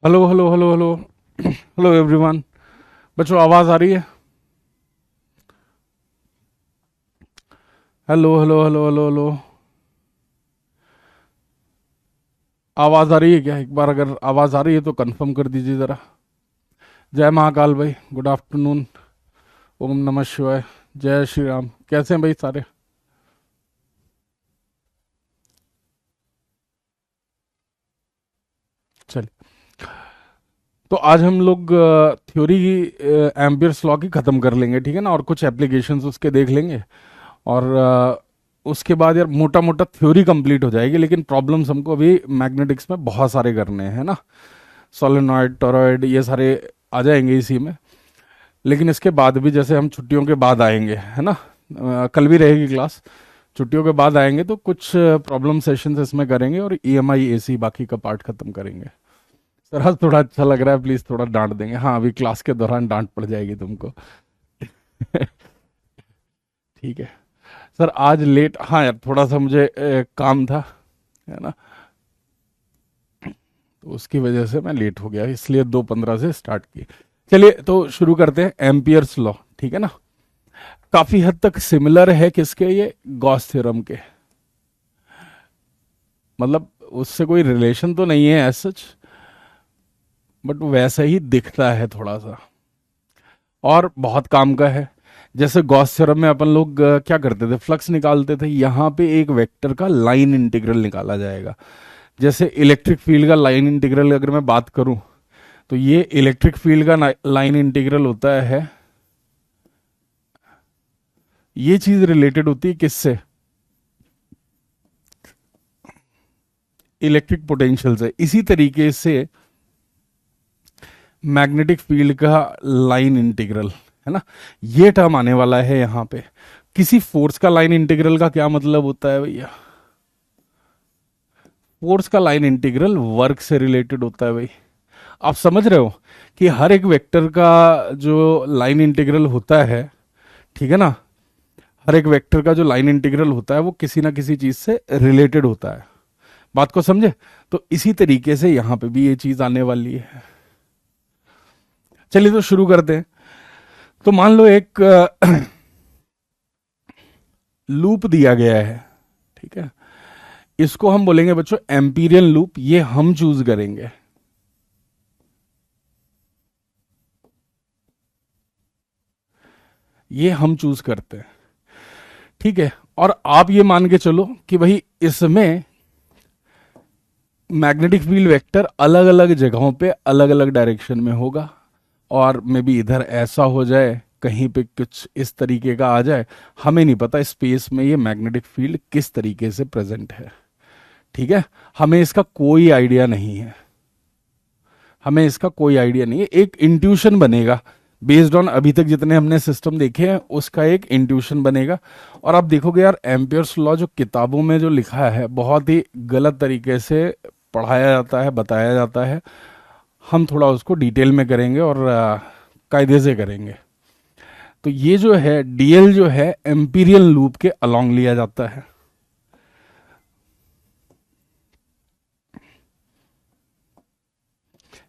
Hello hello hello hello hello everyone. बच्चों आवाज़ आ रही है? Hello hello hello hello hello. आवाज़ आ रही है क्या? एक बार अगर आवाज़ आ रही है तो कंफर्म कर दीजिए ज़रा। जय महाकाल भाई, गुड आफ्टरनून। ओम नमः शिवाय। जय श्री राम। कैसे हैं भाई सारे? चलिए, तो आज हम लोग थ्योरी की एम्पियर्स लॉ की ख़त्म कर लेंगे, ठीक है ना, और कुछ एप्लीकेशंस उसके देख लेंगे। और उसके बाद यार मोटा मोटा थ्योरी कंप्लीट हो जाएगी, लेकिन प्रॉब्लम्स हमको अभी मैग्नेटिक्स में बहुत सारे करने हैं ना। सोलेनॉइड, टॉरॉइड, ये सारे आ जाएंगे इसी में। लेकिन इसके बाद भी जैसे हम छुट्टियों के बाद आएंगे, है ना, कल भी रहेगी क्लास। छुट्टियों के बाद आएंगे तो कुछ प्रॉब्लम सेशंस इसमें करेंगे और ईएमआई एसी बाकी का पार्ट खत्म करेंगे। सर आज थोड़ा अच्छा लग रहा है, प्लीज थोड़ा डांट देंगे। हाँ, अभी क्लास के दौरान डांट पड़ जाएगी तुमको। ठीक है। सर आज लेट, हाँ यार थोड़ा सा मुझे काम था, है ना, तो उसकी वजह से मैं लेट हो गया, इसलिए 2:15 से स्टार्ट की। चलिए तो शुरू करते हैं। एम्पियर्स लॉ, ठीक है ना, काफी हद तक सिमिलर है किसके, ये गॉस थ्योरम के। मतलब उससे कोई रिलेशन तो नहीं है एज सच, बट वैसा ही दिखता है थोड़ा सा, और बहुत काम का है। जैसे गॉस थ्योरम में अपन लोग क्या करते थे, फ्लक्स निकालते थे। यहाँ पे एक वेक्टर का लाइन इंटीग्रल निकाला जाएगा। जैसे इलेक्ट्रिक फील्ड का लाइन इंटीग्रल अगर मैं बात करूं, तो ये इलेक्ट्रिक फील्ड का लाइन इंटीग्रल होता है। ये चीज रिलेटेड होती है किससे? इलेक्ट्रिक पोटेंशियल से। इसी तरीके से मैग्नेटिक फील्ड का लाइन इंटीग्रल, है ना, ये टर्म आने वाला है यहां पे। किसी फोर्स का लाइन इंटीग्रल का क्या मतलब होता है भैया? फोर्स का लाइन इंटीग्रल वर्क से रिलेटेड होता है भाई। आप समझ रहे हो कि हर एक वेक्टर का जो लाइन इंटीग्रल होता है, ठीक है ना, हर एक वेक्टर का जो लाइन इंटीग्रल होता है वो किसी ना किसी चीज से रिलेटेड होता है। बात को समझे? तो इसी तरीके से यहां पे भी ये चीज आने वाली है। चलिए तो शुरू करते हैं। तो मान लो एक लूप दिया गया है, ठीक है। इसको हम बोलेंगे बच्चों एम्पीरियल लूप, ये हम चूज करेंगे। ये हम चूज करते हैं, ठीक है। और आप ये मान के चलो कि भाई इसमें मैग्नेटिक फील्ड वेक्टर अलग अलग जगहों पे अलग अलग डायरेक्शन में होगा। और मे बी इधर ऐसा हो जाए, कहीं पे कुछ इस तरीके का आ जाए। हमें नहीं पता स्पेस में ये मैग्नेटिक फील्ड किस तरीके से प्रेजेंट है, ठीक है। हमें इसका कोई आइडिया नहीं है। हमें इसका कोई आइडिया नहीं है। एक इंट्यूशन बनेगा बेस्ड ऑन अभी तक जितने हमने सिस्टम देखे हैं, उसका एक इंट्यूशन बनेगा। और आप देखोगे यार, एम्पियर्स लॉ जो किताबों में जो लिखा है बहुत ही गलत तरीके से पढ़ाया जाता है, बताया जाता है। हम थोड़ा उसको डिटेल में करेंगे और कायदे से करेंगे। तो ये जो है डीएल जो है एम्पीरियल लूप के अलोंग लिया जाता है।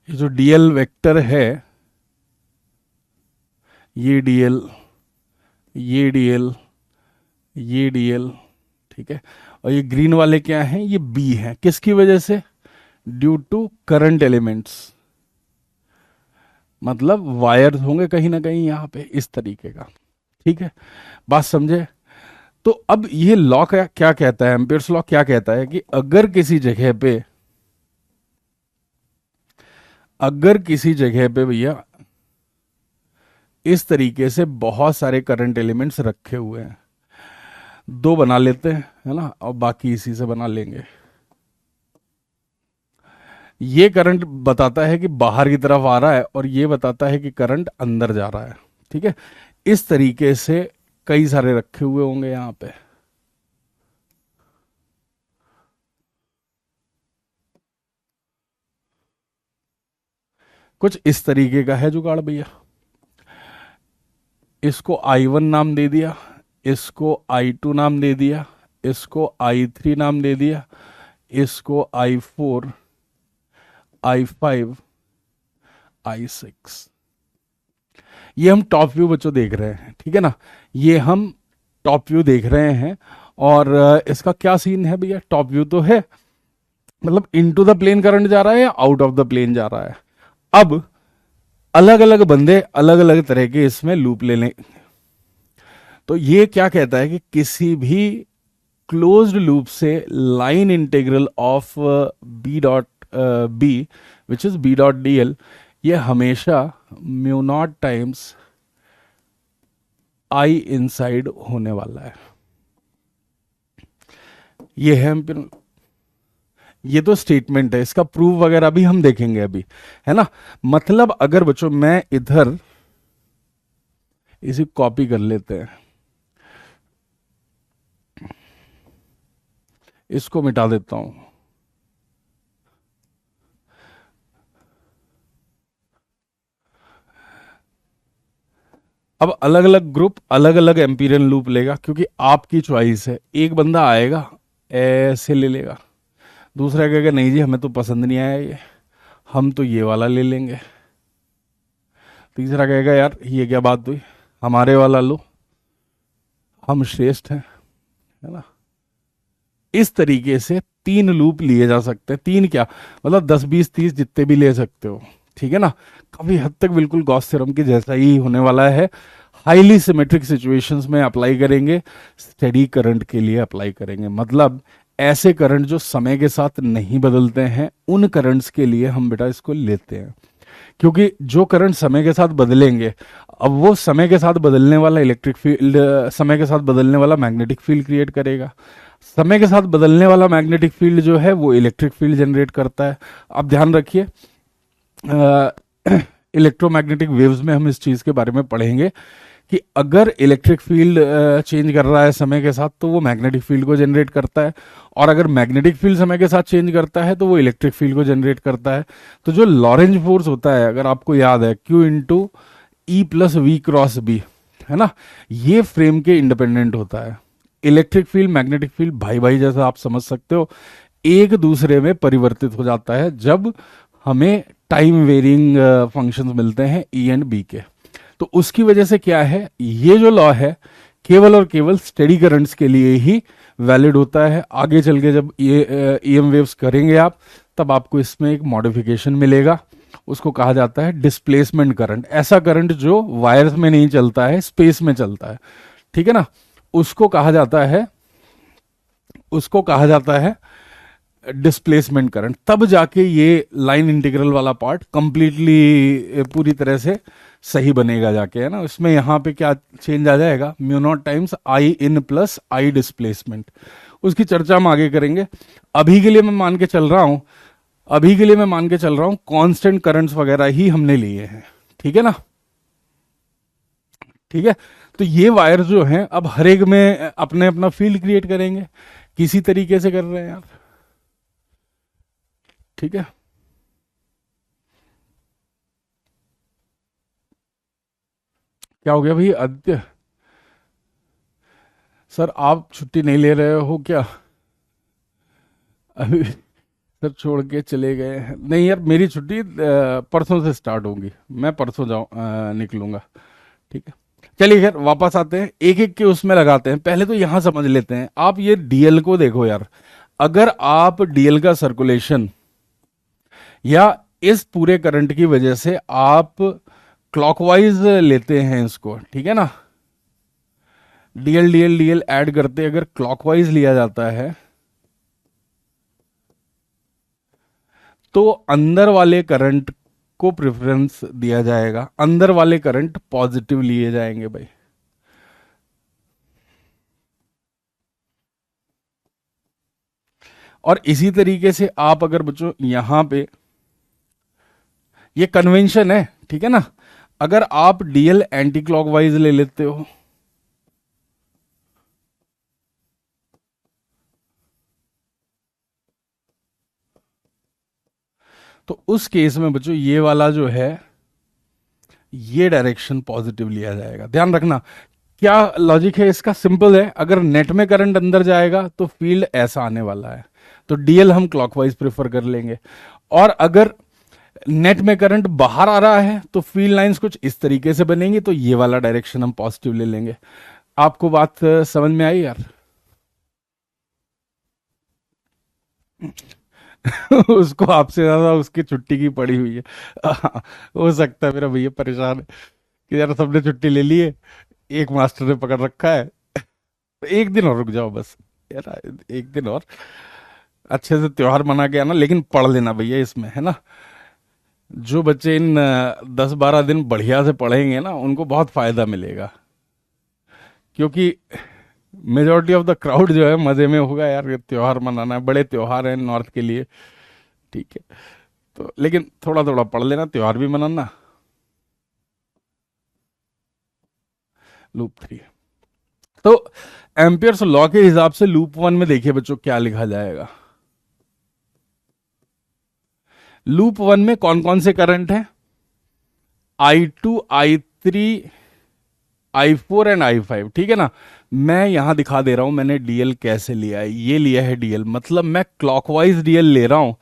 ये जो डीएल वेक्टर है, ये डीएल, ये डीएल, ये डीएल, ठीक है। और ये ग्रीन वाले क्या हैं? ये बी हैं। किसकी वजह से? Due to current elements. मतलब वायर होंगे कहीं ना कहीं यहां पे इस तरीके का, ठीक है। बात समझे? तो अब ये लॉ क्या क्या कहता है, एम्पियर्स लॉ क्या कहता है कि अगर किसी जगह पे भैया इस तरीके से बहुत सारे करंट एलिमेंट्स रखे हुए हैं, दो बना लेते हैं, है ना, और बाकी इसी से बना लेंगे। ये करंट बताता है कि बाहर की तरफ आ रहा है और ये बताता है कि करंट अंदर जा रहा है, ठीक है। इस तरीके से कई सारे रखे हुए होंगे यहां पे। कुछ इस तरीके का है जुगाड़ भैया। इसको I1 नाम दे दिया, इसको I2 नाम दे दिया, इसको I3 नाम दे दिया, इसको I4, I5, I6। ये हम टॉप व्यू बच्चों देख रहे हैं, ठीक है ना, ये हम टॉप व्यू देख रहे हैं। और इसका क्या सीन है भैया, टॉप व्यू तो है, मतलब इनटू द प्लेन करंट जा रहा है या आउट ऑफ द प्लेन जा रहा है। अब अलग अलग बंदे अलग अलग तरह के इसमें लूप ले लें, तो ये क्या कहता है कि किसी भी क्लोज्ड लूप से line integral of B dot B which is B dot D L, ये हमेशा mu naught times I inside होने वाला है। ये है, ये तो स्टेटमेंट है, इसका प्रूफ वगैरह भी हम देखेंगे अभी, है ना। मतलब अगर बच्चों मैं इधर इसे कॉपी कर लेते हैं, इसको मिटा देता हूं, अब अलग अलग ग्रुप अलग अलग एम्पीरियल लूप लेगा, क्योंकि आपकी चॉइस है। एक बंदा आएगा ऐसे ले लेगा, दूसरा कहेगा नहीं जी हमें तो पसंद नहीं आया ये, हम तो ये वाला ले लेंगे, तीसरा कहेगा यार ये क्या बात हुई, हमारे वाला लो, हम श्रेष्ठ हैं, है ना। इस तरीके से 3 लूप लिए जा सकते हैं, 3 क्या मतलब 10 20 30 जितने भी ले सकते हो, ठीक है ना। काफी हद तक बिल्कुल गॉस थ्योरम के जैसा ही होने वाला है। हाईली सिमेट्रिक सिचुएशंस में अप्लाई करेंगे, स्टेडी करंट के लिए अप्लाई करेंगे, मतलब ऐसे करंट जो समय के साथ नहीं बदलते हैं, उन करंट्स के लिए हम बेटा इसको लेते हैं। क्योंकि जो करंट समय के साथ बदलेंगे, अब वो समय के साथ बदलने वाला इलेक्ट्रिक फील्ड, समय के साथ बदलने वाला मैग्नेटिक फील्ड क्रिएट करेगा, समय के साथ बदलने वाला मैग्नेटिक फील्ड जो है वो इलेक्ट्रिक फील्ड जनरेट करता है। अब ध्यान रखिए, इलेक्ट्रोमैग्नेटिक वेव्स में हम इस चीज के बारे में पढ़ेंगे कि अगर इलेक्ट्रिक फील्ड चेंज कर रहा है समय के साथ तो वो मैग्नेटिक फील्ड को जनरेट करता है, और अगर मैग्नेटिक फील्ड समय के साथ चेंज करता है तो वो इलेक्ट्रिक फील्ड को जनरेट करता है। तो जो लॉरेंज फोर्स होता है, अगर आपको याद है, Q into E plus V cross B, है ना, ये फ्रेम के इंडिपेंडेंट होता है। इलेक्ट्रिक फील्ड मैग्नेटिक फील्ड भाई भाई जैसा आप समझ सकते हो, एक दूसरे में परिवर्तित हो जाता है जब हमें टाइम वेरिंग फंक्शंस मिलते हैं ई एंड बी के। तो उसकी वजह से क्या है, ये जो लॉ है केवल और केवल स्टेडी करंट्स के लिए ही वैलिड होता है। आगे चल के जब ये ईएम वेव्स करेंगे आप, तब आपको इसमें एक मॉडिफिकेशन मिलेगा, उसको कहा जाता है डिस्प्लेसमेंट करंट। ऐसा करंट जो वायर्स में नहीं चलता है, स्पेस में चलता है, ठीक है ना, उसको कहा जाता है डिस्प्लेसमेंट करंट। तब जाके ये लाइन इंटीग्रल वाला पार्ट कंप्लीटली पूरी तरह से सही बनेगा जाके, है ना। इसमें यहां पे क्या चेंज आ जाएगा, mu naught times I in plus I displacement. उसकी चर्चा हम आगे करेंगे। अभी के लिए मैं मान के चल रहा हूं कांस्टेंट करंट्स वगैरह ही हमने लिए हैं, ठीक है ना, ठीक है। तो ये वायर जो हैं अब हर एक में अपने अपना फील्ड क्रिएट करेंगे, किसी तरीके से कर रहे हैं यार, ठीक है। क्या हो गया भाई आदित्य सर, आप छुट्टी नहीं ले रहे हो क्या अभी? सर छोड़ के चले गए हैं? नहीं यार, मेरी छुट्टी परसों से स्टार्ट होगी, मैं परसों निकलूंगा, ठीक है। चलिए खैर वापस आते हैं, एक एक के उसमें लगाते हैं। पहले तो यहां समझ लेते हैं, आप ये डीएल को देखो यार, अगर आप डीएल का सर्कुलेशन या इस पूरे करंट की वजह से आप क्लॉकवाइज लेते हैं इसको, ठीक है ना, डीएल डीएल डीएल ऐड करते अगर क्लॉकवाइज लिया जाता है तो अंदर वाले करंट को प्रेफरेंस दिया जाएगा, अंदर वाले करंट पॉजिटिव लिए जाएंगे भाई। और इसी तरीके से आप अगर बच्चों यहां पे, ये कन्वेंशन है, ठीक है ना, अगर आप डीएल एंटी क्लॉकवाइज ले लेते हो तो उस केस में बच्चों ये वाला जो है ये डायरेक्शन पॉजिटिव लिया जाएगा। ध्यान रखना क्या लॉजिक है इसका, सिंपल है। अगर नेट में करंट अंदर जाएगा तो फील्ड ऐसा आने वाला है, तो डीएल हम क्लॉकवाइज प्रेफर कर लेंगे। और अगर नेट में करंट बाहर आ रहा है तो फील्ड लाइंस कुछ इस तरीके से बनेंगी, तो ये वाला डायरेक्शन हम पॉजिटिव ले लेंगे। आपको बात समझ में आई यार? उसको आपसे ज्यादा उसकी छुट्टी की पड़ी हुई है। हो सकता है मेरा भैया परेशान है कि यार सबने छुट्टी ले ली है, एक मास्टर ने पकड़ रखा है, तो एक दिन और रुक जाओ बस यार, एक दिन और अच्छे से त्योहार मना के आना, लेकिन पढ़ लेना भैया इसमें, है ना। जो बच्चे इन 10-12 दिन बढ़िया से पढ़ेंगे ना, उनको बहुत फायदा मिलेगा, क्योंकि मेजोरिटी ऑफ द क्राउड जो है मजे में होगा यार, ये त्योहार मनाना है, बड़े त्योहार हैं नॉर्थ के लिए, ठीक है। तो लेकिन थोड़ा थोड़ा पढ़ लेना, त्योहार भी मनाना। लूप 3, तो एम्पियर्स लॉ के हिसाब से लूप 1 में देखिए बच्चों क्या लिखा जाएगा। लूप 1 में कौन कौन से करंट हैं? I2, I3, I4 and I5, ठीक है ना। मैं यहां दिखा दे रहा हूं मैंने डीएल कैसे लिया है। ये लिया है डीएल, मतलब मैं क्लॉकवाइज डीएल ले रहा हूं,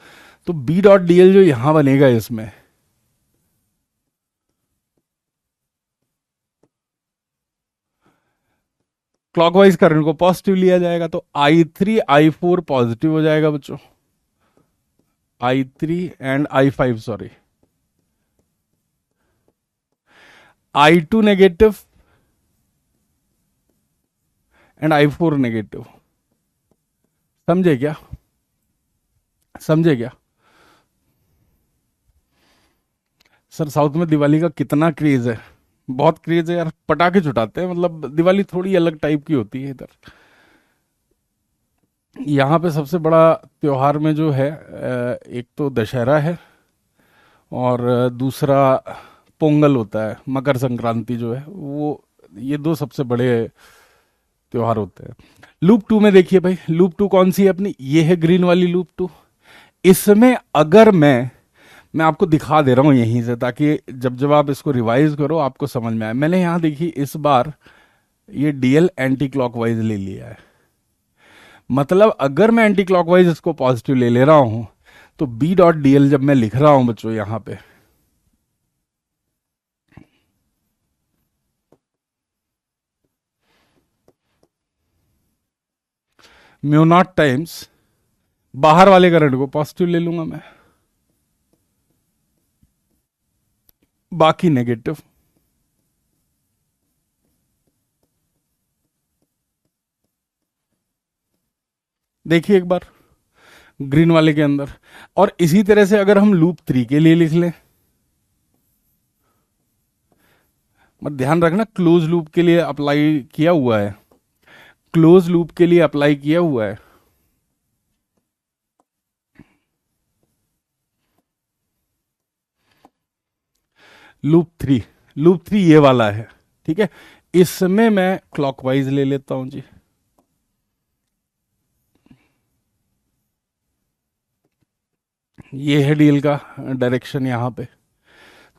तो बी डॉट डीएल जो यहां बनेगा इसमें, क्लॉकवाइज करंट को पॉजिटिव लिया जाएगा, तो I3 I4 पॉजिटिव हो जाएगा बच्चों, I3 and I5 sorry, I2 negative and I4 negative. समझे क्या? समझे क्या? सर साउथ में दिवाली का कितना क्रेज है, बहुत क्रेज है यार, पटाखे छुटाते हैं, मतलब दिवाली थोड़ी अलग टाइप की होती है इधर। यहाँ पे सबसे बड़ा त्योहार में जो है एक तो दशहरा है, और दूसरा पोंगल होता है, मकर संक्रांति जो है वो, ये दो सबसे बड़े त्योहार होते हैं। लूप 2 में देखिए भाई, लूप 2 कौन सी है अपनी, ये है ग्रीन वाली लूप 2। इसमें अगर मैं आपको दिखा दे रहा हूं यहीं से, ताकि जब जब आप इसको रिवाइज करो आपको समझ में आए। मैंने यहां देखी इस बार ये डीएल एंटी क्लॉकवाइज ले लिया है, मतलब अगर मैं एंटी क्लॉकवाइज इसको पॉजिटिव ले ले रहा हूं, तो बी डॉट डीएल जब मैं लिख रहा हूं बच्चों यहां पे, म्यू नॉट टाइम्स बाहर वाले करंट को पॉजिटिव ले लूंगा मैं, बाकी नेगेटिव। देखिए एक बार ग्रीन वाले के अंदर, और इसी तरह से अगर हम लूप 3 के लिए लिख लें, मत ध्यान रखना क्लोज लूप के लिए अप्लाई किया हुआ है, क्लोज लूप के लिए अप्लाई किया हुआ है। लूप 3 ये वाला है, ठीक है। इसमें मैं क्लॉकवाइज ले लेता हूं जी, ये है डीएल का डायरेक्शन यहां पे,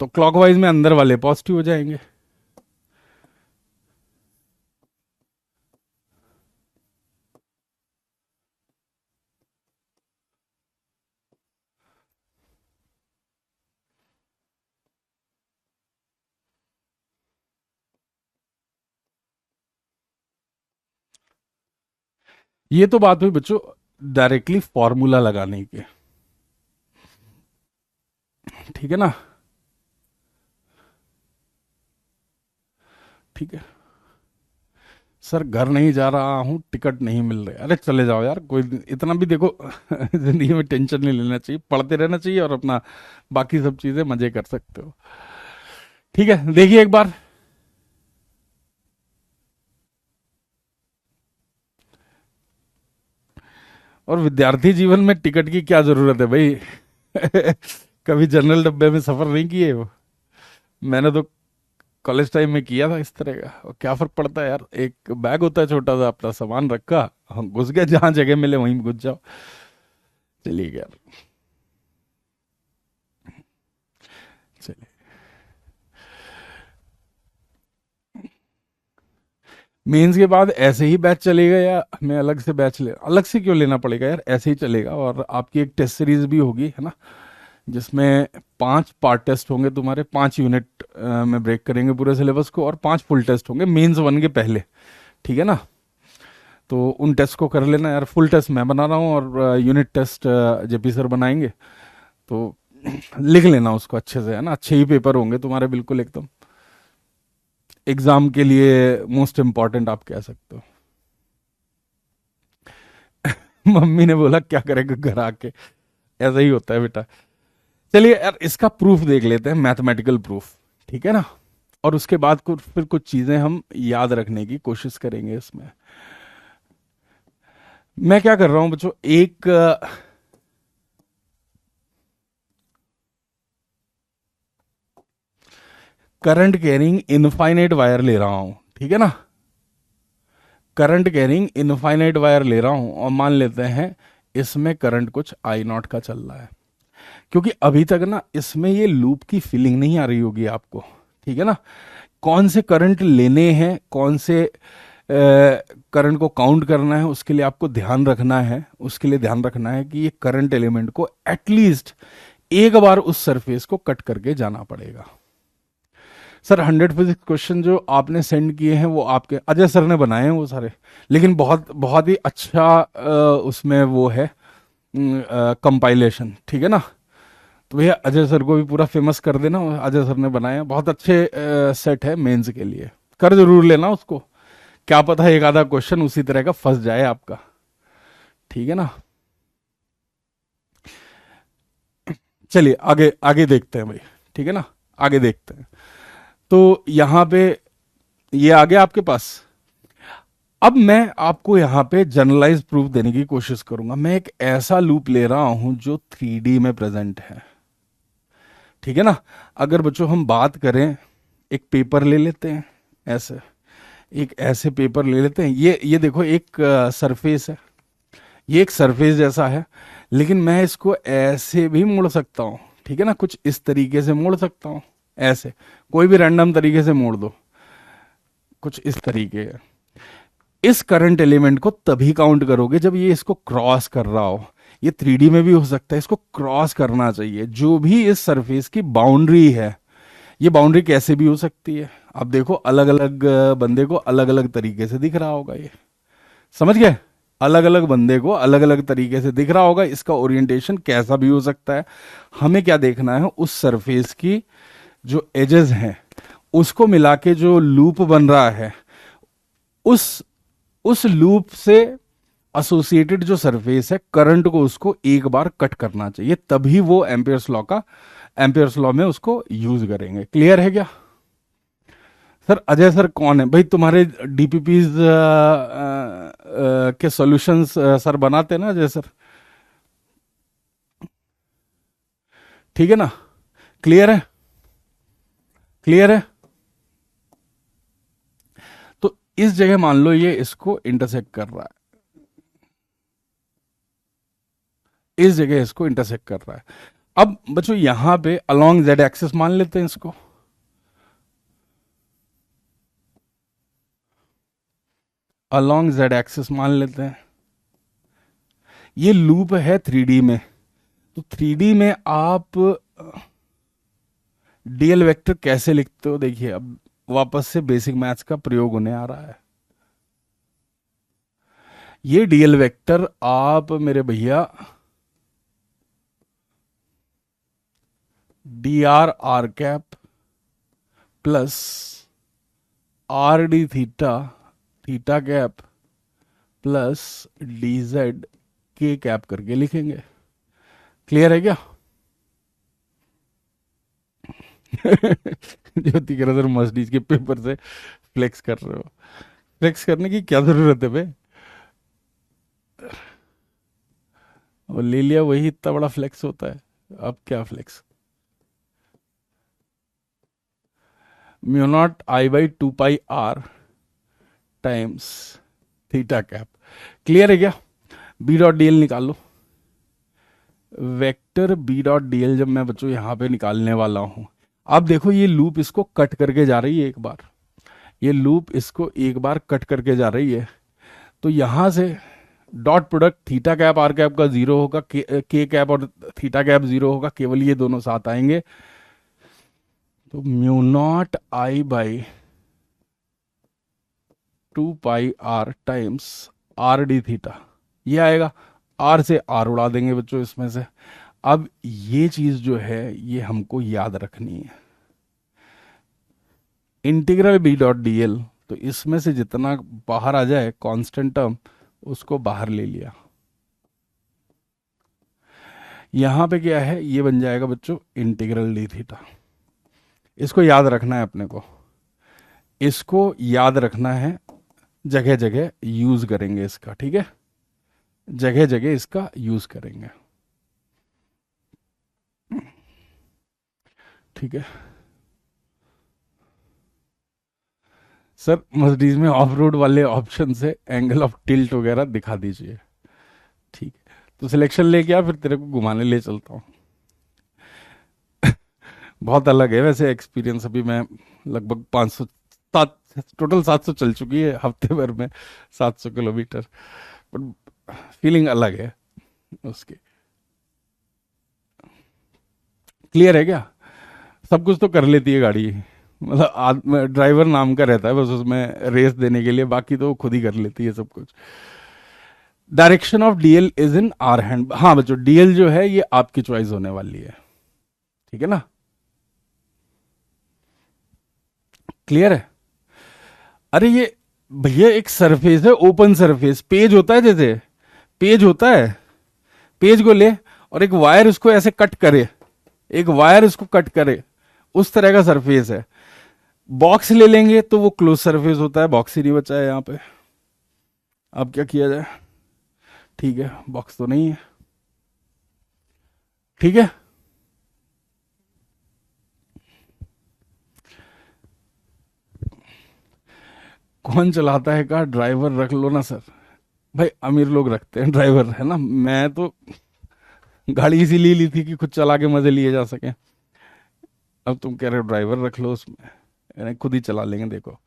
तो क्लॉकवाइज में अंदर वाले पॉजिटिव हो जाएंगे। ये तो बात हुई बच्चों डायरेक्टली फॉर्मूला लगाने की, ठीक है ना, ठीक है। सर घर नहीं जा रहा हूं, टिकट नहीं मिल रहे, अरे चले जाओ यार, कोई इतना भी देखो जिंदगी में टेंशन नहीं लेना चाहिए, पढ़ते रहना चाहिए और अपना बाकी सब चीजें मजे कर सकते हो, ठीक है। देखिए एक बार, और विद्यार्थी जीवन में टिकट की क्या जरूरत है भाई? कभी जनरल डब्बे में सफर नहीं किए हो? मैंने तो कॉलेज टाइम में किया था इस तरह का, और क्या फर्क पड़ता है यार, एक बैग होता है छोटा सा, अपना सामान रखा, हम घुस गए जहां जगह मिले वहीं घुस जाओ, चलिए यार, चलिए। मेंस के बाद ऐसे ही बैच चलेगा या हमें अलग से बैच ले, अलग से क्यों लेना पड़ेगा यार, ऐसे ही चलेगा, और आपकी एक टेस्ट सीरीज भी होगी, है ना। जिसमें 5 पार्ट टेस्ट होंगे तुम्हारे, 5 यूनिट में ब्रेक करेंगे पूरे सिलेबस को, और 5 फुल टेस्ट होंगे मेंस 1 के पहले। ठीक है ना? तो उन टेस्ट को कर लेना यार। फुल टेस्ट मैं बना रहा हूँ और यूनिट टेस्ट जेपी सर बनाएंगे, तो लिख लेना उसको अच्छे से, है ना? अच्छे ही पेपर होंगे तुम्हारे, बिल्कुल एकदम एग्जाम के लिए मोस्ट इम्पॉर्टेंट आप कह सकते हो। मम्मी ने बोला क्या करेगा घर आके, ऐसा ही होता है बेटा। चलिए यार, इसका प्रूफ देख लेते हैं, मैथमेटिकल प्रूफ। ठीक है ना? और उसके बाद फिर कुछ चीजें हम याद रखने की कोशिश करेंगे इसमें। मैं क्या कर रहा हूं बच्चों, एक करंट कैरिंग इनफाइनाइट वायर ले रहा हूं। ठीक है ना? करंट कैरिंग इनफाइनाइट वायर ले रहा हूं और मान लेते हैं इसमें करंट कुछ आई नॉट का चल रहा है। क्योंकि अभी तक ना इसमें ये लूप की फीलिंग नहीं आ रही होगी आपको। ठीक है ना? कौन से करंट लेने हैं, कौन से करंट को काउंट करना है, उसके लिए आपको ध्यान रखना है। उसके लिए ध्यान रखना है कि ये करंट एलिमेंट को एटलीस्ट एक बार उस सरफेस को कट करके जाना पड़ेगा। सर 100 फिजिक्स क्वेश्चन जो आपने सेंड किए हैं वो आपके अजय सर ने बनाए हैं वो सारे, लेकिन बहुत बहुत ही अच्छा उसमें वो है कंपाइलेशन। ठीक है ना? तो भैया अजय सर को भी पूरा फेमस कर देना, अजय सर ने बनाए हैं, बहुत अच्छे सेट है मेंस के लिए, कर जरूर लेना उसको। क्या पता एक आधा क्वेश्चन उसी तरह का फंस जाए आपका। ठीक है ना? चलिए आगे आगे देखते हैं भाई। ठीक है ना? आगे देखते हैं। तो यहां पे ये आ गया आपके पास। अब मैं आपको यहां पे जनरलाइज प्रूफ देने की कोशिश करूंगा। मैं एक ऐसा लूप ले रहा हूं जो 3D में प्रेजेंट है। ठीक है ना? अगर बच्चों हम बात करें, एक पेपर ले लेते हैं ऐसे, एक ऐसे पेपर ले लेते हैं। ये देखो एक सरफेस है, ये एक सरफेस जैसा है, लेकिन मैं इसको ऐसे भी मोड़ सकता हूं। ठीक है ना? कुछ इस तरीके से मोड़ सकता हूं, ऐसे कोई भी रैंडम तरीके से मोड़ दो, कुछ इस तरीके। इस करंट एलिमेंट को तभी काउंट करोगे जब ये इसको क्रॉस कर रहा हो। ये 3D में भी हो सकता है, इसको क्रॉस करना चाहिए। जो भी इस सरफेस की बाउंड्री है, ये बाउंड्री कैसे भी हो सकती है। अब देखो अलग अलग बंदे को अलग अलग तरीके से दिख रहा होगा, ये समझ गए? अलग अलग बंदे को अलग अलग तरीके से दिख रहा होगा, इसका ओरिएंटेशन कैसा भी हो सकता है। हमें क्या देखना है, उस सरफेस की जो एजेस हैं उसको मिला के जो लूप बन रहा है, उस लूप से एसोसिएटेड जो सरफेस है, करंट को उसको एक बार कट करना चाहिए, तभी वो एम्पियर्स लॉ में उसको यूज करेंगे। क्लियर है क्या? सर अजय सर कौन है भाई? तुम्हारे डीपीपीज के सॉल्यूशंस सर बनाते हैं ना अजय सर? ठीक है ना? क्लियर है? क्लियर है? तो इस जगह मान लो ये इसको इंटरसेक्ट कर रहा है, इस जगह इसको इंटरसेक्ट कर रहा है। अब बच्चों यहां पे अलोंग जेड एक्सिस मान लेते हैं इसको, अलोंग जेड एक्सिस मान लेते हैं। ये लूप है 3D में, तो 3D में आप डीएल वेक्टर कैसे लिखते हो? देखिए अब वापस से बेसिक मैथ्स का प्रयोग होने आ रहा है। ये डीएल वेक्टर आप मेरे भैया D R cap plus are D theta cap plus D Z के कैप करके लिखेंगे। क्लियर है क्या? ज्योति कह रहा सर मर्सिडीज के पेपर से फ्लेक्स कर रहे हो। फ्लेक्स करने की क्या जरूरत है बे? वो ले लिया, वही इतना बड़ा फ्लेक्स होता है। अब क्या flux? Mu naught I by 2 pi r times theta cap. Clear है क्या? बी डॉट डी एल निकाल लो। Vector B dot D l जब मैं बच्चों यहां पे निकालने वाला हूं, अब देखो ये लूप इसको कट करके जा रही है एक बार, ये लूप इसको एक बार कट करके जा रही है। तो यहां से dot product theta cap R cap का जीरो होगा, के कैप और थीटा कैप जीरो होगा, केवल ये दोनों साथ आएंगे। तो mu naught I by 2 pi R times R D theta, ये आएगा। आर से आर उड़ा देंगे बच्चों इसमें से। अब ये चीज जो है ये हमको याद रखनी है, integral B dot D L, तो इसमें से जितना बाहर आ जाए कांस्टेंट टर्म उसको बाहर ले लिया। यहां पे क्या है, ये बन जाएगा बच्चों इंटीग्रल डी थीटा। इसको याद रखना है अपने को, इसको याद रखना है, जगह जगह यूज करेंगे इसका, ठीक है, जगह जगह इसका यूज करेंगे, ठीक है। सर मर्सिडीज में ऑफ रोड वाले ऑप्शन से एंगल ऑफ टिल्ट वगैरह दिखा दीजिए, ठीक है। तो सिलेक्शन लेके आ, फिर तेरे को घुमाने ले चलता हूँ। बहुत अलग है वैसे एक्सपीरियंस। अभी मैं लगभग 500 सात टोटल 700 चल चुकी है हफ्ते भर में, 700 किलोमीटर, बट फीलिंग अलग है उसकी। क्लियर है क्या? सब कुछ तो कर लेती है गाड़ी, मतलब ड्राइवर नाम का रहता है बस उसमें रेस देने के लिए, बाकी तो खुद ही कर लेती है सब कुछ। Direction of DL is in are hand. हाँ बच्चों, डीएल जो है ये आपकी चॉइस होने वाली है, ठीक है ना, क्लियर है? अरे ये भैया एक सरफेस है, ओपन सरफेस, पेज होता है, जैसे पेज होता है, पेज को ले और एक वायर उसको ऐसे कट करे, एक वायर उसको कट करे, उस तरह का सरफेस है। बॉक्स ले लेंगे तो वो क्लोज सरफेस होता है, बॉक्स ही नहीं बचा है यहां पे। अब क्या किया जाए? ठीक है, बॉक्स तो नहीं है, ठीक है। कौन चलाता है कार? ड्राइवर रख लो ना सर। भाई अमीर लोग रखते हैं ड्राइवर, है ना, मैं तो गाड़ी इसीलिए ली थी कि खुद चला के मजे लिए जा सके। अब तुम कह रहे हो ड्राइवर रख लो उसमें, यानी खुद ही चला लेंगे, देखो।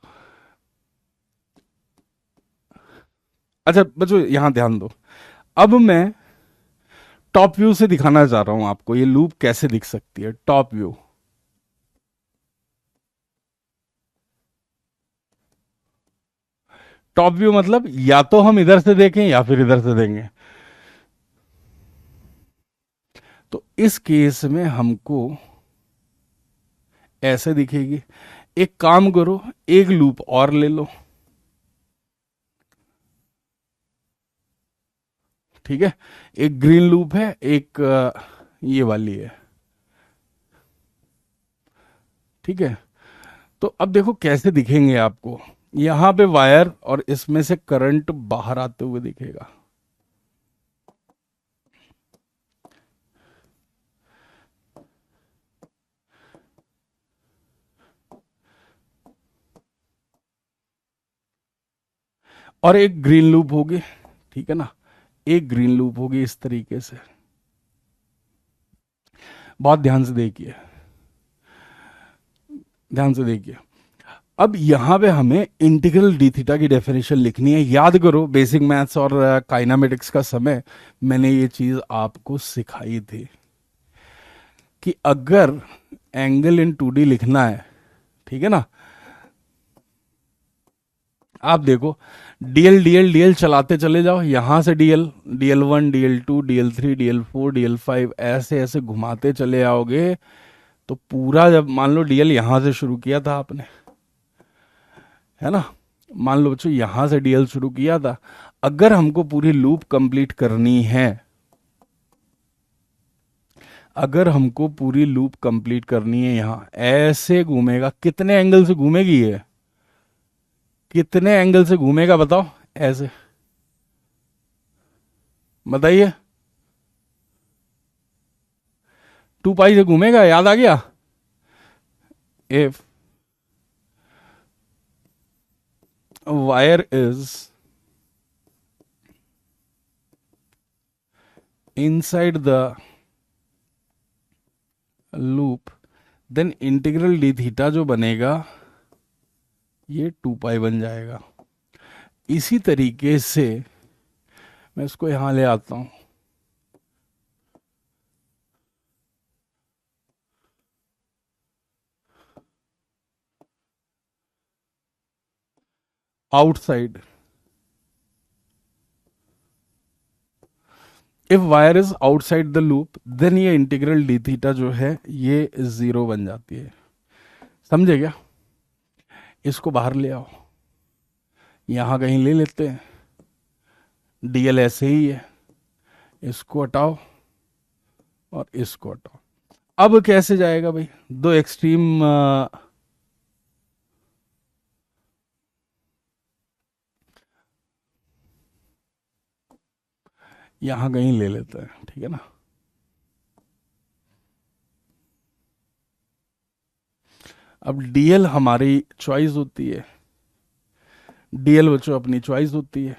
अच्छा बच्चों यहां ध्यान दो, अब मैं टॉप व्यू से दिखाना चाह रहा हूं आपको ये लूप कैसे दिख सकती है। टॉप व्यू, टॉप व्यू मतलब या तो हम इधर से देखें या फिर इधर से देंगे। तो इस केस में हमको ऐसे दिखेगी। एक काम करो, एक लूप और ले लो, ठीक है। एक ग्रीन लूप है, एक ये वाली है, ठीक है। तो अब देखो कैसे दिखेंगे आपको, यहां पे वायर और इसमें से करंट बाहर आते हुए दिखेगा। और एक ग्रीन लूप होगी, ठीक है ना, एक ग्रीन लूप होगी इस तरीके से। बहुत ध्यान से देखिए, ध्यान से देखिए। अब यहां पे हमें इंटीग्रल डी थीटा की डेफिनेशन लिखनी है। याद करो बेसिक मैथ्स और काइनामेटिक्स का समय मैंने ये चीज आपको सिखाई थी कि अगर एंगल इन 2D लिखना है, ठीक है ना, आप देखो डीएल डीएल डीएल चलाते चले जाओ, यहां से DL, DL1 DL2 DL3 DL4 DL5 ऐसे ऐसे घुमाते चले आओगे तो पूरा, जब मान लो डीएल यहां से शुरू किया था आपने, है ना, मान लो बच्चों यहां से डीएल शुरू किया था, अगर हमको पूरी लूप कंप्लीट करनी है, अगर हमको पूरी लूप कंप्लीट करनी है, यहां ऐसे घूमेगा, कितने एंगल से घूमेगी ये, कितने एंगल से घूमेगा बताओ, ऐसे बताइए। 2 पाई से घूमेगा, याद आ गया? If wire is inside the loop then integral D theta जो बनेगा ये 2 पाई बन जाएगा। इसी तरीके से मैं इसको यहां ले आता हूं। Outside, if wire is outside the loop then ये इंटीग्रल डी थीटा जो है ये 0 बन जाती है। समझे क्या? इसको बाहर ले आओ, यहां कहीं ले लेते हैं, डीएल ऐसे ही है, इसको हटाओ और इसको हटाओ। अब कैसे जाएगा भाई? दो एक्सट्रीम यहां कहीं ले लेते हैं, ठीक है ना। अब डीएल हमारी चॉइस होती है, डीएल बच्चों अपनी चॉइस होती है।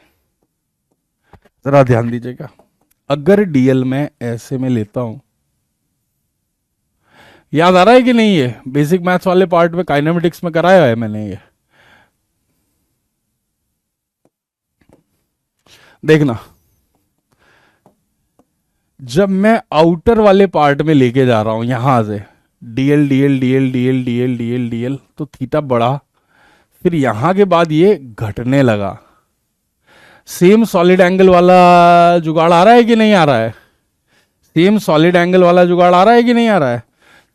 जरा ध्यान दीजिएगा, अगर डीएल मैं ऐसे में लेता हूं, याद आ रहा है कि नहीं? ये बेसिक मैथ्स वाले पार्ट में काइनेमेटिक्स में कराया है मैंने ये, देखना। जब मैं आउटर वाले पार्ट में लेके जा रहा हूं यहां से DL DL DL DL DL DL DL, तो थीटा बढ़ा, फिर यहां के बाद ये घटने लगा। सेम सॉलिड एंगल वाला जुगाड़ आ रहा है कि नहीं आ रहा है? सेम सॉलिड एंगल वाला जुगाड़ आ रहा है कि नहीं आ रहा है?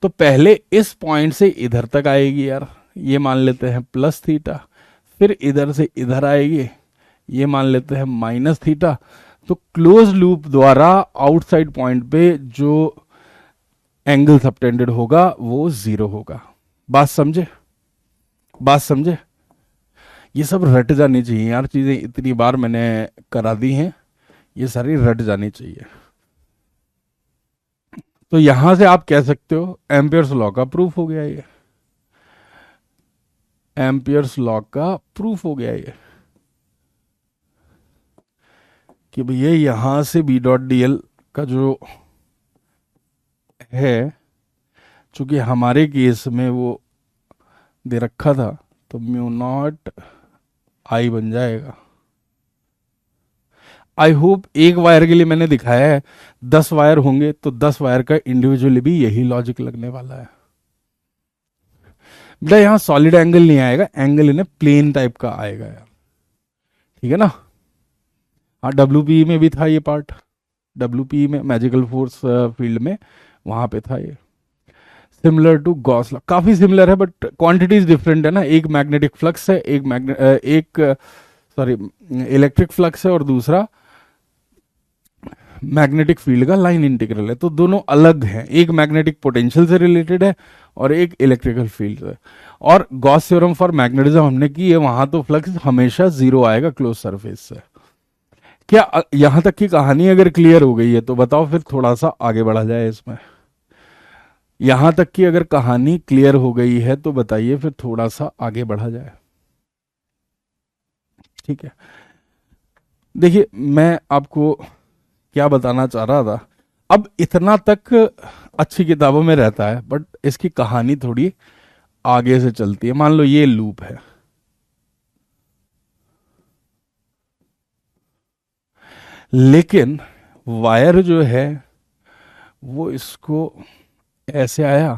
तो पहले इस पॉइंट से इधर तक आएगी यार, ये मान लेते हैं प्लस थीटा, फिर इधर से इधर आएगी, ये मान लेते हैं माइनस थीटा। तो क्लोज लूप द्वारा आउटसाइड पॉइंट पे जो एंगल सबटेंडेड होगा वो 0 होगा। बात समझे? बात समझे? ये सब रट जानी चाहिए यार, चीजें इतनी बार मैंने करा दी हैं, ये सारी रट जानी चाहिए। तो यहां से आप कह सकते हो एम्पियर्स लॉ का प्रूफ हो गया ये, एम्पियर्स लॉ का प्रूफ हो गया ये कि भैया यहां से बी डॉट डीएल का जो है, चूंकि हमारे केस में वो दे रखा था, तो म्यू नॉट आई बन जाएगा। आई होप एक वायर के लिए मैंने दिखाया है, 10 वायर होंगे तो 10 वायर का इंडिविजुअली भी यही लॉजिक लगने वाला है। बेटा यहां सॉलिड एंगल नहीं आएगा, एंगल इन्हें प्लेन टाइप का आएगा यार, ठीक है ना। हाँ डब्ल्यूपी में भी था ये पार्ट, डब्ल्यूपी में मैजिकल फोर्स फील्ड में वहां पे था ये। सिमिलर टू गॉस लॉ, काफी सिमिलर है बट क्वांटिटीज डिफरेंट है ना। एक मैग्नेटिक फ्लक्स है, एक सॉरी इलेक्ट्रिक फ्लक्स है, और दूसरा मैग्नेटिक फील्ड का लाइन इंटीग्रल है। तो दोनों अलग हैं, एक मैग्नेटिक पोटेंशियल से रिलेटेड है और एक इलेक्ट्रिकल फील्ड से। और गॉस थ्योरम फॉर मैग्नेटिज्म हमने की है, वहां तो फ्लक्स हमेशा 0 आएगा क्लोज सरफेस से। क्या यहां तक की कहानी अगर क्लियर हो गई है तो बताओ, फिर थोड़ा सा आगे बढ़ा जाए इसमें। यहां तक की अगर कहानी क्लियर हो गई है तो बताइए, फिर थोड़ा सा आगे बढ़ा जाए। ठीक है, देखिए मैं आपको क्या बताना चाह रहा था। अब इतना तक अच्छी किताबों में रहता है, बट इसकी कहानी थोड़ी आगे से चलती है। मान लो ये लूप है, लेकिन वायर जो है वो इसको ऐसे आया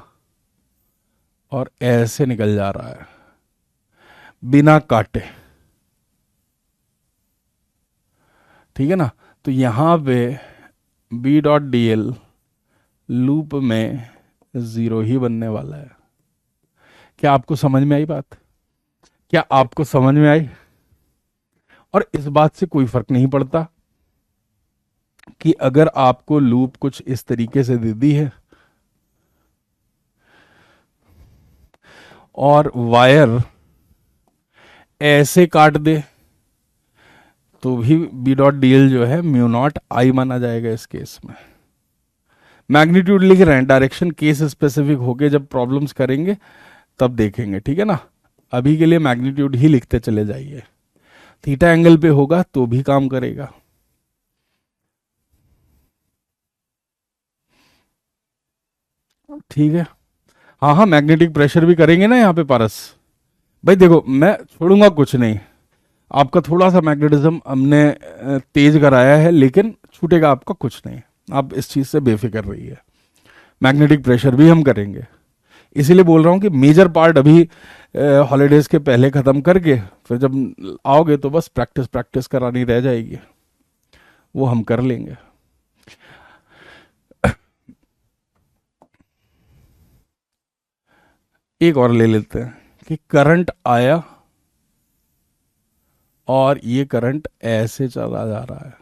और ऐसे निकल जा रहा है बिना काटे, ठीक है ना। तो यहां पे B dot D L loop में 0 ही बनने वाला है। क्या आपको समझ में आई बात? क्या आपको समझ में आई? और इस बात से कोई फर्क नहीं पड़ता कि अगर आपको लूप कुछ इस तरीके से दे दी है और वायर ऐसे काट दे, तो भी बी डॉट डीएल जो है म्यू नॉट आई माना जाएगा इस केस में। मैग्नीट्यूड लिख रहे हैं, डायरेक्शन केस स्पेसिफिक होके जब प्रॉब्लम्स करेंगे तब देखेंगे, ठीक है ना। अभी के लिए मैग्नीट्यूड ही लिखते चले जाइए, थीटा एंगल पे होगा तो भी काम करेगा। ठीक है, हाँ हाँ मैग्नेटिक प्रेशर भी करेंगे ना यहाँ पे पारस। भाई देखो मैं छोड़ूंगा कुछ नहीं, आपका थोड़ा सा मैग्नेटिज्म हमने तेज कराया है, लेकिन छूटेगा आपका कुछ नहीं। आप इस चीज से बेफिक्र रहिए। मैग्नेटिक प्रेशर भी हम करेंगे। इसीलिए बोल रहा हूँ कि मेजर पार्ट अभी हॉलीडेज के पहले खत्म करके फिर जब आओगे तो बस प्रैक्टिस प्रैक्टिस करानी रह जाएगी, वो हम कर लेंगे। एक और ले लेते हैं कि करंट आया और ये करंट ऐसे चला जा रहा है।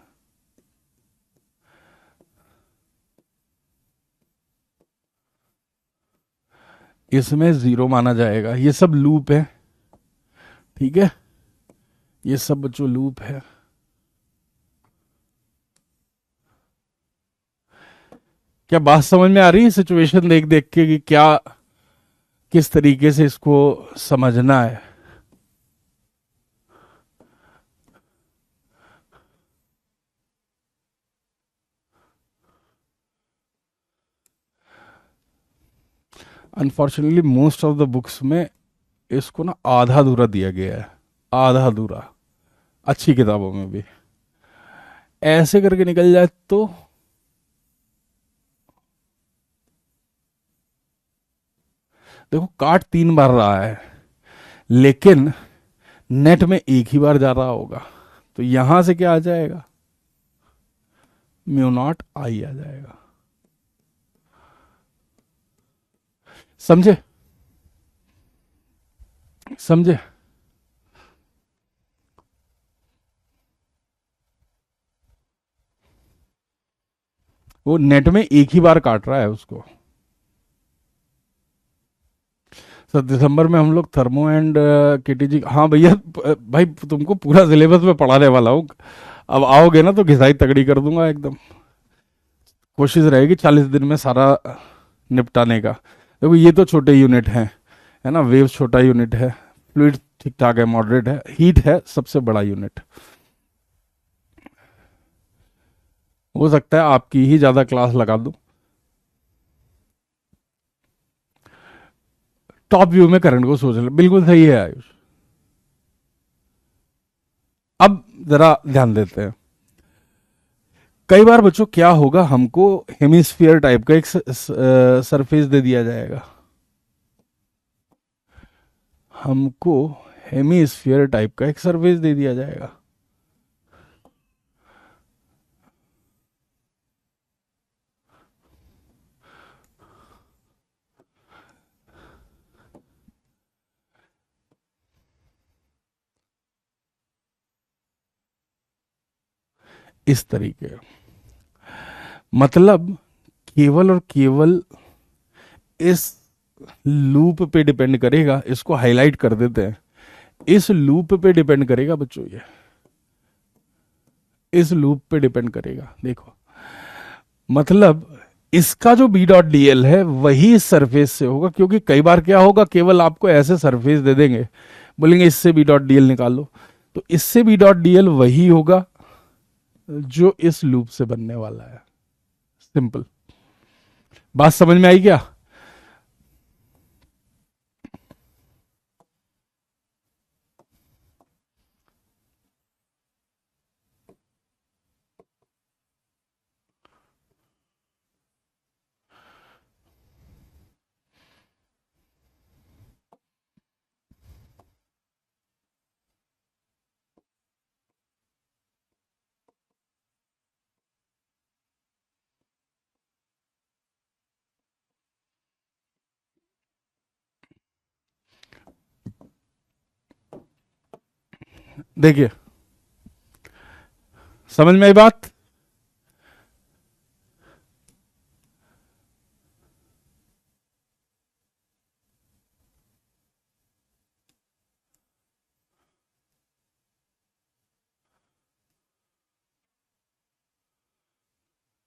इसमें जीरो माना जाएगा। ये सब लूप है, ठीक है, ये सब जो लूप है। क्या बात समझ में आ रही है सिचुएशन देख देख के कि क्या किस तरीके से इसको समझना है? Unfortunately most of the books में इसको ना आधा अधूरा दिया गया है, आधा अधूरा। अच्छी किताबों में भी ऐसे करके निकल जाए तो देखो, काट 3 बार रहा है, लेकिन नेट में एक ही बार जा रहा होगा, तो यहां से क्या आ जाएगा? म्यू नॉट आई आ जाएगा। समझे? समझे? वो नेट में एक ही बार काट रहा है उसको। सर दिसंबर में हम लोग थर्मो एंड केटीजी, हाँ भैया, भाई तुमको पूरा सिलेबस में पढ़ाने वाला हूँ। अब आओगे ना तो घिसाई तगड़ी कर दूंगा एकदम। कोशिश रहेगी 40 दिन में सारा निपटाने का। देखो ये तो छोटे यूनिट हैं, है ना, वेव छोटा यूनिट है, फ्लूइड ठीक ठाक है, मॉडरेट है, हीट है सबसे बड़ा यूनिट। हो सकता है आपकी ही ज्यादा क्लास लगा दूं। टॉप व्यू में करंट को सोच ले, बिल्कुल सही है आयुष। अब जरा ध्यान देते हैं। कई बार बच्चों क्या होगा, हमको हेमिस्फीयर टाइप का एक सरफेस दे दिया जाएगा। हमको हेमिस्फीयर टाइप का एक सरफेस दे दिया जाएगा। इस तरीके, मतलब केवल और केवल इस लूप पे डिपेंड करेगा। इसको हाईलाइट कर देते हैं। इस लूप पे डिपेंड करेगा बच्चों, ये इस लूप पे डिपेंड करेगा। देखो, मतलब इसका जो बी डॉट डी एल है वही इस सरफेस से होगा, क्योंकि कई बार क्या होगा, केवल आपको ऐसे सरफेस दे देंगे, बोलेंगे इससे बी डॉट डी एल निकाल लो, तो इससे बी डॉट डी एल वही होगा जो इस लूप से बनने वाला है। सिंपल। बात समझ में आई क्या? देखिए, समझ में आई बात?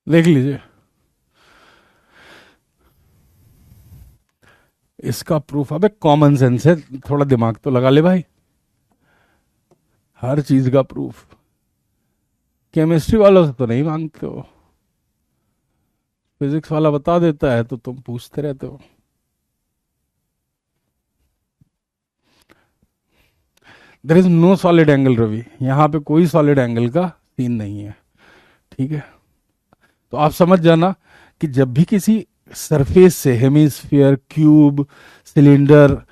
देख लीजिए, इसका प्रूफ, अबे कॉमन सेंस है, थोड़ा दिमाग तो लगा ले भाई। हर चीज का प्रूफ केमिस्ट्री वालों से तो नहीं मांगते हो, फिजिक्स वाला बता देता है तो तुम पूछते रहते हो। There is no solid angle Ravi, यहाँ पे कोई सॉलिड एंगल का सीन नहीं है, ठीक है। तो आप समझ जाना कि जब भी किसी सरफेस से, हेमिस्फीयर, क्यूब, सिलेंडर,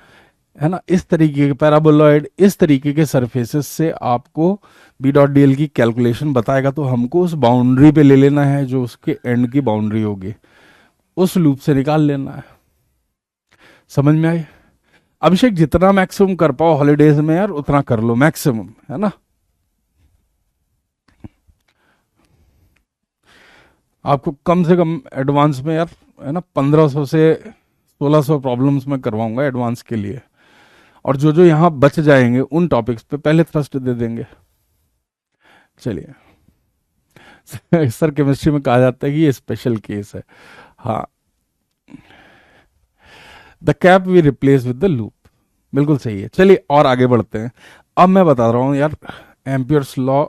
है ना, इस तरीके के पैराबोलॉइड, इस तरीके के सरफेसेस से आपको बी डॉट डी एल की कैलकुलेशन बताएगा, तो हमको उस बाउंड्री पे ले लेना है जो उसके एंड की बाउंड्री होगी, उस लूप से निकाल लेना है। समझ में आई? अभिषेक जितना मैक्सिमम कर पाओ हॉलीडेज में यार उतना कर लो, मैक्सिमम, है ना। आपको कम से कम एडवांस में यार, है ना, 1500 से 1600 प्रॉब्लम्स में करवाऊंगा एडवांस के लिए, और जो जो यहाँ बच जाएंगे उन टॉपिक्स पे पहले थ्रस्ट दे देंगे। चलिए सर केमिस्ट्री में कहा जाता है कि ये स्पेशल केस है। हाँ, the cap we replace with the loop, बिल्कुल सही है। चलिए और आगे बढ़ते हैं। अब मैं बता रहा हूँ यार एम्पियर्स लॉ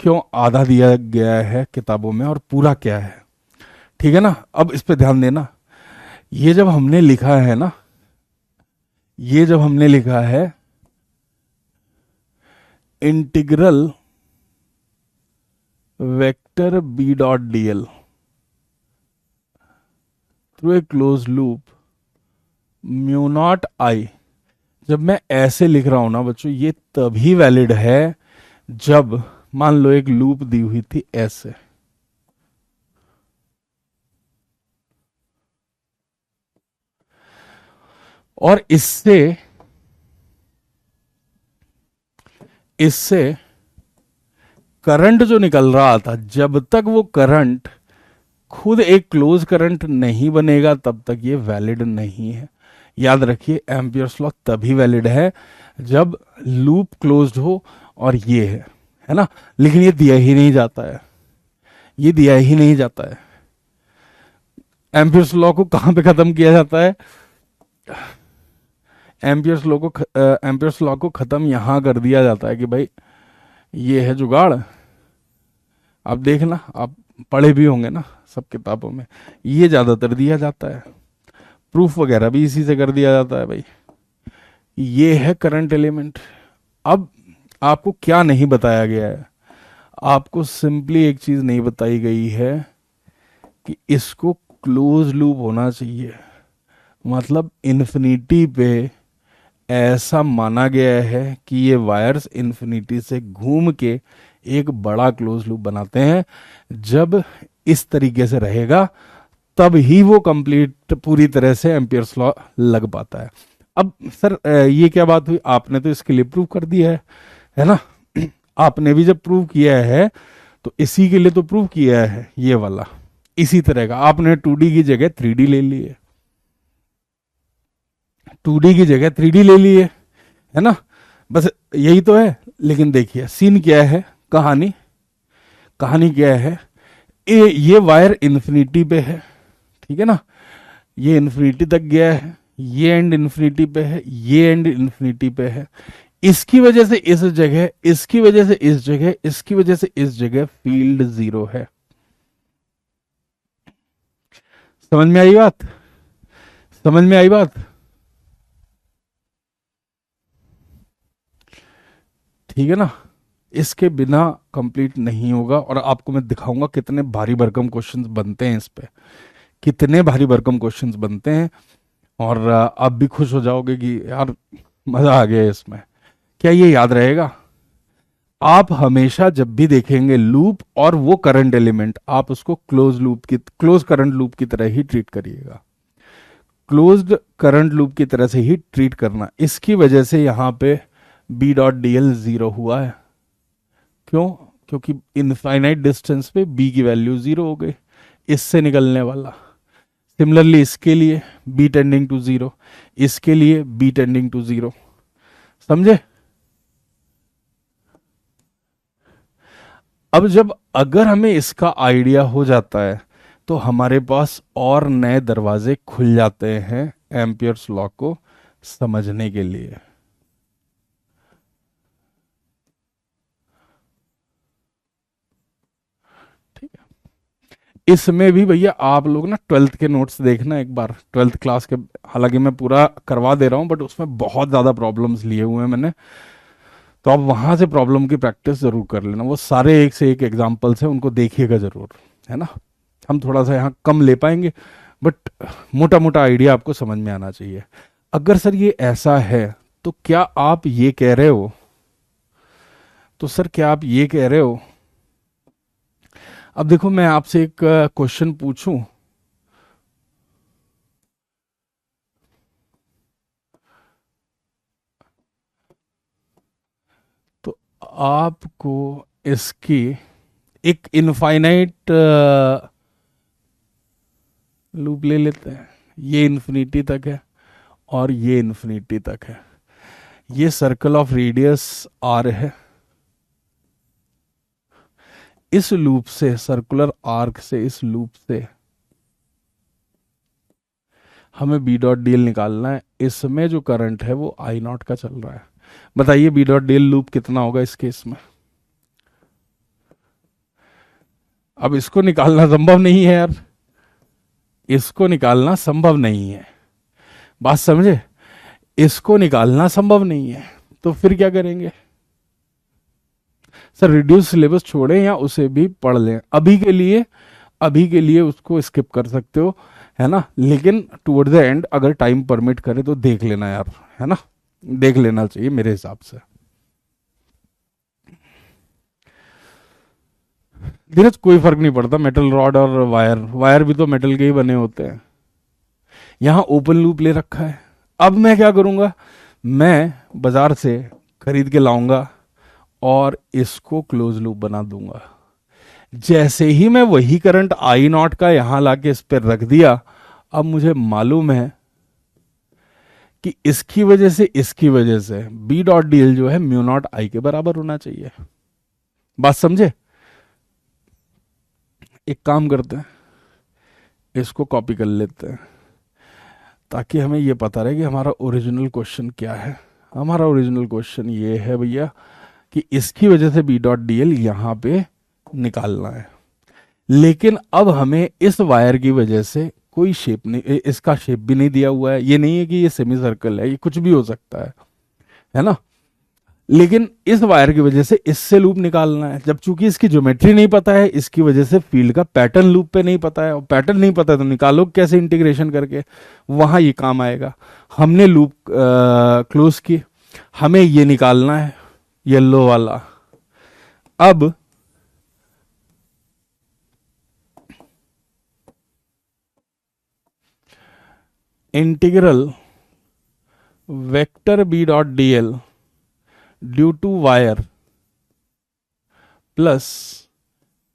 क्यों आधा दिया गया है किताबों में और पूरा क्या है, ठीक है ना। अब इस पे ध्यान देना। ये जब हमने लिखा है ना, ये जब हमने लिखा है integral vector B dot D l through a close loop mu naught I, जब मैं ऐसे लिख रहा हूं ना बच्चों, ये तभी वैलिड है जब मान लो एक लूप दी हुई थी ऐसे, और इससे करंट जो निकल रहा था, जब तक वो करंट खुद एक क्लोज करंट नहीं बनेगा तब तक ये वैलिड नहीं है। याद रखिए एम्पियर्स लॉ तभी वैलिड है जब लूप क्लोज्ड हो, और ये है ना। लेकिन ये दिया ही नहीं जाता है, ये दिया ही नहीं जाता है। एम्पियर्स लॉ को कहां पे खत्म किया जाता है? एम्पियर्स लॉ को खत्म यहां कर दिया जाता है कि भाई ये है जुगाड़। आप देखना, आप पढ़े भी होंगे ना सब किताबों में, ये ज्यादातर दिया जाता है। प्रूफ वगैरह भी इसी से कर दिया जाता है भाई, ये है करंट एलिमेंट। अब आपको क्या नहीं बताया गया है? आपको सिंपली एक चीज नहीं बताई गई है कि इसको क्लोज लूप होना चाहिए, मतलब इन्फिनिटी पे ऐसा माना गया है कि ये वायर्स इन्फिनिटी से घूम के एक बड़ा क्लोज लूप बनाते हैं। जब इस तरीके से रहेगा तब ही वो कंप्लीट पूरी तरह से एम्पियर्स लॉ लग पाता है। अब सर ये क्या बात हुई? आपने तो इसके लिए प्रूव कर दिया है ना। आपने भी जब प्रूव किया है तो इसी के लिए तो प्रूव किया है, ये वाला इसी तरह का। आपने 2D की जगह 3D ले ली है, 2D की जगह 3D ले ली है ना, बस यही तो है। लेकिन देखिए सीन क्या है, कहानी क्या है? ये वायर इन्फिनिटी पे है, ठीक है ना, ये इन्फिनिटी तक गया है, ये एंड इन्फिनिटी पे है, ये एंड इन्फिनिटी पे है। इसकी वजह से इस जगह, इसकी वजह से इस जगह, इसकी वजह से इस जगह फील्ड 0 है। समझ में आई बात? समझ में आई बात? ठीक है ना। इसके बिना कंप्लीट नहीं होगा, और आपको मैं दिखाऊंगा कितने भारी भरकम क्वेश्चंस बनते हैं इस पे, कितने भारी भरकम क्वेश्चंस बनते हैं। और आप भी खुश हो जाओगे कि यार मजा आ गया इसमें। क्या ये याद रहेगा? आप हमेशा जब भी देखेंगे लूप और वो करंट एलिमेंट, आप उसको क्लोज करंट लूप की तरह ही ट्रीट करिएगा, क्लोज्ड करंट लूप की तरह से ही ट्रीट करना। इसकी वजह से यहां पे बी डॉट डी एल 0 हुआ है। क्यों? क्योंकि इनफाइनाइट डिस्टेंस पे बी की वैल्यू 0 हो गई, इससे निकलने वाला। सिमिलरली इसके लिए बी टेंडिंग टू 0, इसके लिए बी टेंडिंग टू 0। समझे? अब जब अगर हमें इसका आइडिया हो जाता है तो हमारे पास और नए दरवाजे खुल जाते हैं एम्पियर्स लॉ को समझने के लिए। ठीक है। इसमें भी भैया आप लोग ना 12th के नोट्स देखना एक बार, 12th क्लास के। हालांकि मैं पूरा करवा दे रहा हूं बट उसमें बहुत ज्यादा प्रॉब्लम्स लिए हुए हैं मैंने, तो आप वहां से प्रॉब्लम की प्रैक्टिस जरूर कर लेना। वो सारे एक से एक एग्जाम्पल्स हैं, उनको देखिएगा जरूर, है ना। हम थोड़ा सा यहाँ कम ले पाएंगे, बट मोटा मोटा आइडिया आपको समझ में आना चाहिए। अगर सर ये ऐसा है, तो क्या आप ये कह रहे हो, तो सर क्या आप ये कह रहे हो, अब देखो मैं आपसे एक क्वेश्चन पूछूं, तो आपको इसकी एक इनफाइनाइट लूप ले लेते हैं, ये इन्फिनिटी तक है और ये इन्फिनिटी तक है, ये सर्कल ऑफ रेडियस आर है। इस लूप से, सर्कुलर आर्क से, इस लूप से हमें बी डॉट डी एल निकालना है। इसमें जो करंट है वो आई नॉट का चल रहा है। बताइए B dot D L loop कितना होगा इस केस में। अब इसको निकालना संभव नहीं है यार, इसको निकालना संभव नहीं है, बात समझे, इसको निकालना संभव नहीं है। तो फिर क्या करेंगे सर, रिड्यूस सिलेबस छोड़ें या उसे भी पढ़ लें? अभी के लिए, अभी के लिए उसको स्किप कर सकते हो, है ना, लेकिन टुवर्ड द एंड अगर टाइम परमिट करे तो देख लेना यार, है ना, देख लेना चाहिए मेरे हिसाब से। धीरज कोई फर्क नहीं पड़ता, मेटल रॉड और वायर, वायर भी तो मेटल के ही बने होते हैं। यहां ओपन लूप ले रखा है। अब मैं क्या करूंगा, मैं बाजार से खरीद के लाऊंगा और इसको क्लोज लूप बना दूंगा। जैसे ही मैं वही करंट आई नॉट का यहां लाके इस पर रख दिया, अब मुझे मालूम है कि इसकी वजह से, इसकी वजह से बी डॉट डी एल जो है म्यू नॉट आई के बराबर होना चाहिए। बात समझे? एक काम करते हैं, इसको कॉपी कर लेते हैं ताकि हमें यह पता रहे कि हमारा ओरिजिनल क्वेश्चन क्या है। हमारा ओरिजिनल क्वेश्चन ये है भैया कि इसकी वजह से बी डॉट डी एल यहां पे निकालना है, लेकिन अब हमें इस वायर की वजह से कोई शेप नहीं, इसका शेप भी नहीं दिया हुआ है। ये नहीं है कि ये सेमी सर्कल है, ये कुछ भी हो सकता है ना, लेकिन इस वायर की वजह से इससे लूप निकालना है। जब चूंकि इसकी ज्योमेट्री नहीं पता है, इसकी वजह से फील्ड का पैटर्न लूप पे नहीं पता है, और पैटर्न नहीं पता है तो निकालो कैसे इंटीग्रेशन करके, वहां ये काम आएगा। हमने लूप क्लोज की, हमें ये निकालना है येलो वाला। अब integral vector B dot D L due to wire plus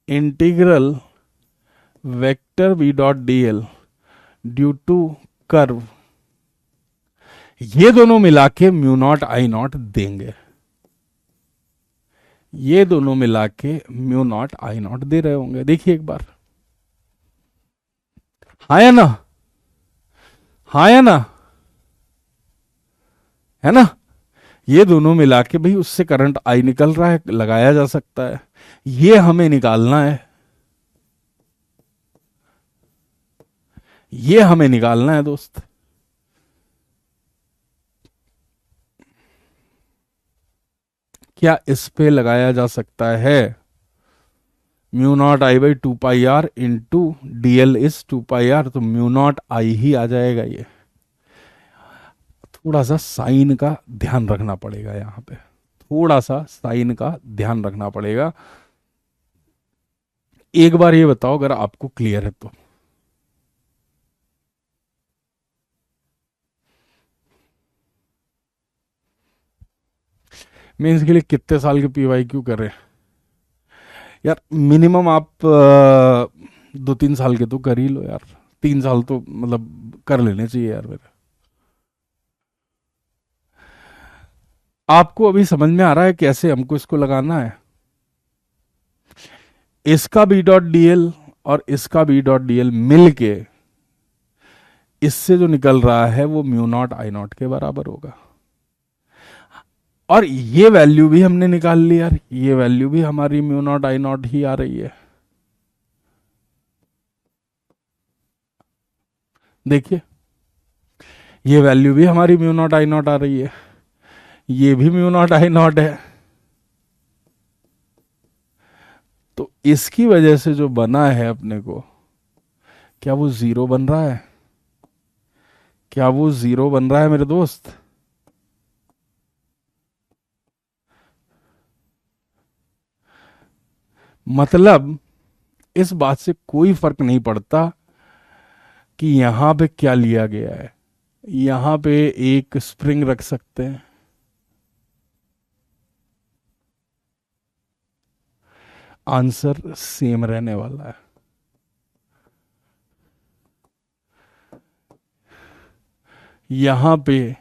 integral vector B dot D L due to curve, ये दोनों मिला के म्यू नॉट आई नॉट देंगे। ये दोनों मिला के mu naught I not they रहे होंगे। देखिए एक बार, हाँ या ना, हाँ या ना, है ना, ये दोनों मिला के भाई उससे करंट आई निकल रहा है, लगाया जा सकता है। ये हमें निकालना है, ये हमें निकालना है दोस्त। क्या इस पे लगाया जा सकता है? Mu naught I by 2 pi R into D L is 2 pi R, तो म्यू नॉट आई ही आ जाएगा। ये थोड़ा सा साइन का ध्यान रखना पड़ेगा, यहां पे थोड़ा सा साइन का ध्यान रखना पड़ेगा। एक बार ये बताओ अगर आपको क्लियर है तो। मीन्स के लिए कितने साल के पीवाई क्यू कर रहे हैं यार? मिनिमम आप 2-3 साल के तो कर ही लो यार। 3 साल तो मतलब कर लेने चाहिए यार मेरे। आपको अभी समझ में आ रहा है कैसे हमको इसको लगाना है? इसका बी डॉट डी एल और इसका बी डॉट डी एल मिल के इससे जो निकल रहा है वो म्यू नॉट आई नॉट के बराबर होगा। और ये वैल्यू भी हमने निकाल ली यार, ये वैल्यू भी हमारी म्यू नॉट आई नॉट ही आ रही है। देखिए ये वैल्यू भी हमारी म्यू नॉट आई नॉट आ रही है, ये भी म्यू नॉट आई नॉट है। तो इसकी वजह से जो बना है अपने को, क्या वो जीरो बन रहा है? क्या वो जीरो बन रहा है मेरे दोस्त? मतलब इस बात से कोई फर्क नहीं पड़ता कि यहां पे क्या लिया गया है। यहां पे एक स्प्रिंग रख सकते हैं, आंसर सेम रहने वाला है। यहां पे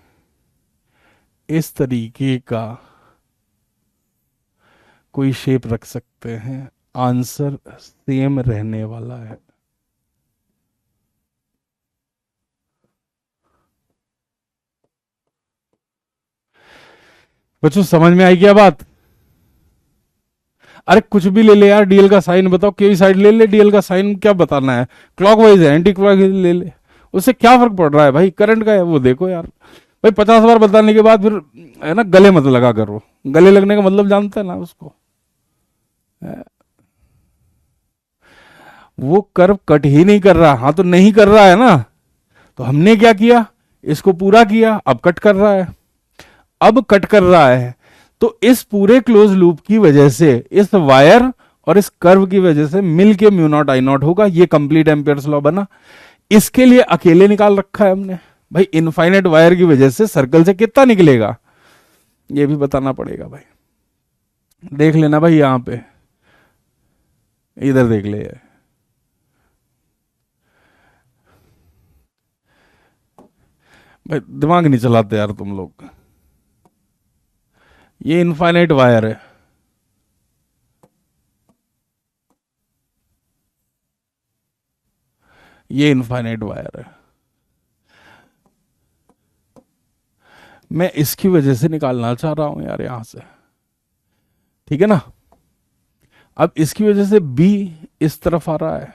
इस तरीके का कोई शेप रख सकते हैं, आंसर सेम रहने वाला है। बच्चों समझ में आई क्या बात? अरे कुछ भी ले ले यार, डीएल का साइन बताओ, कोई साइड ले ले, डीएल का साइन क्या बताना है, क्लॉकवाइज है एंटी क्लॉकवाइज ले ले, उससे क्या फर्क पड़ रहा है भाई, करंट का है वो देखो यार। भाई 50 बार बताने के बाद फिर है ना गले मत लगा करो, गले लगने का मतलब जानते हैं ना उसको। वो कर्व कट ही नहीं कर रहा, हाँ तो नहीं कर रहा है ना, तो हमने क्या किया, इसको पूरा किया, अब कट कर रहा है, अब कट कर रहा है। तो इस पूरे क्लोज लूप की वजह से, इस वायर और इस कर्व की वजह से मिलके म्यू नॉट आई नॉट होगा, ये कंप्लीट एम्पियर्स लॉ बना। इसके लिए अकेले निकाल रखा है हमने, भाई इनफाइनाइट वायर की वजह से सर्कल से कितना निकलेगा ये भी बताना पड़ेगा भाई। देख लेना भाई, यहां पे इधर देख ले, भाई दिमाग नहीं चलाते यार तुम लोग। ये इनफाइनाइट वायर है, ये इनफाइनाइट वायर है, मैं इसकी वजह से निकालना चाह रहा हूं यार यहां से, ठीक है ना। अब इसकी वजह से बी इस तरफ आ रहा है,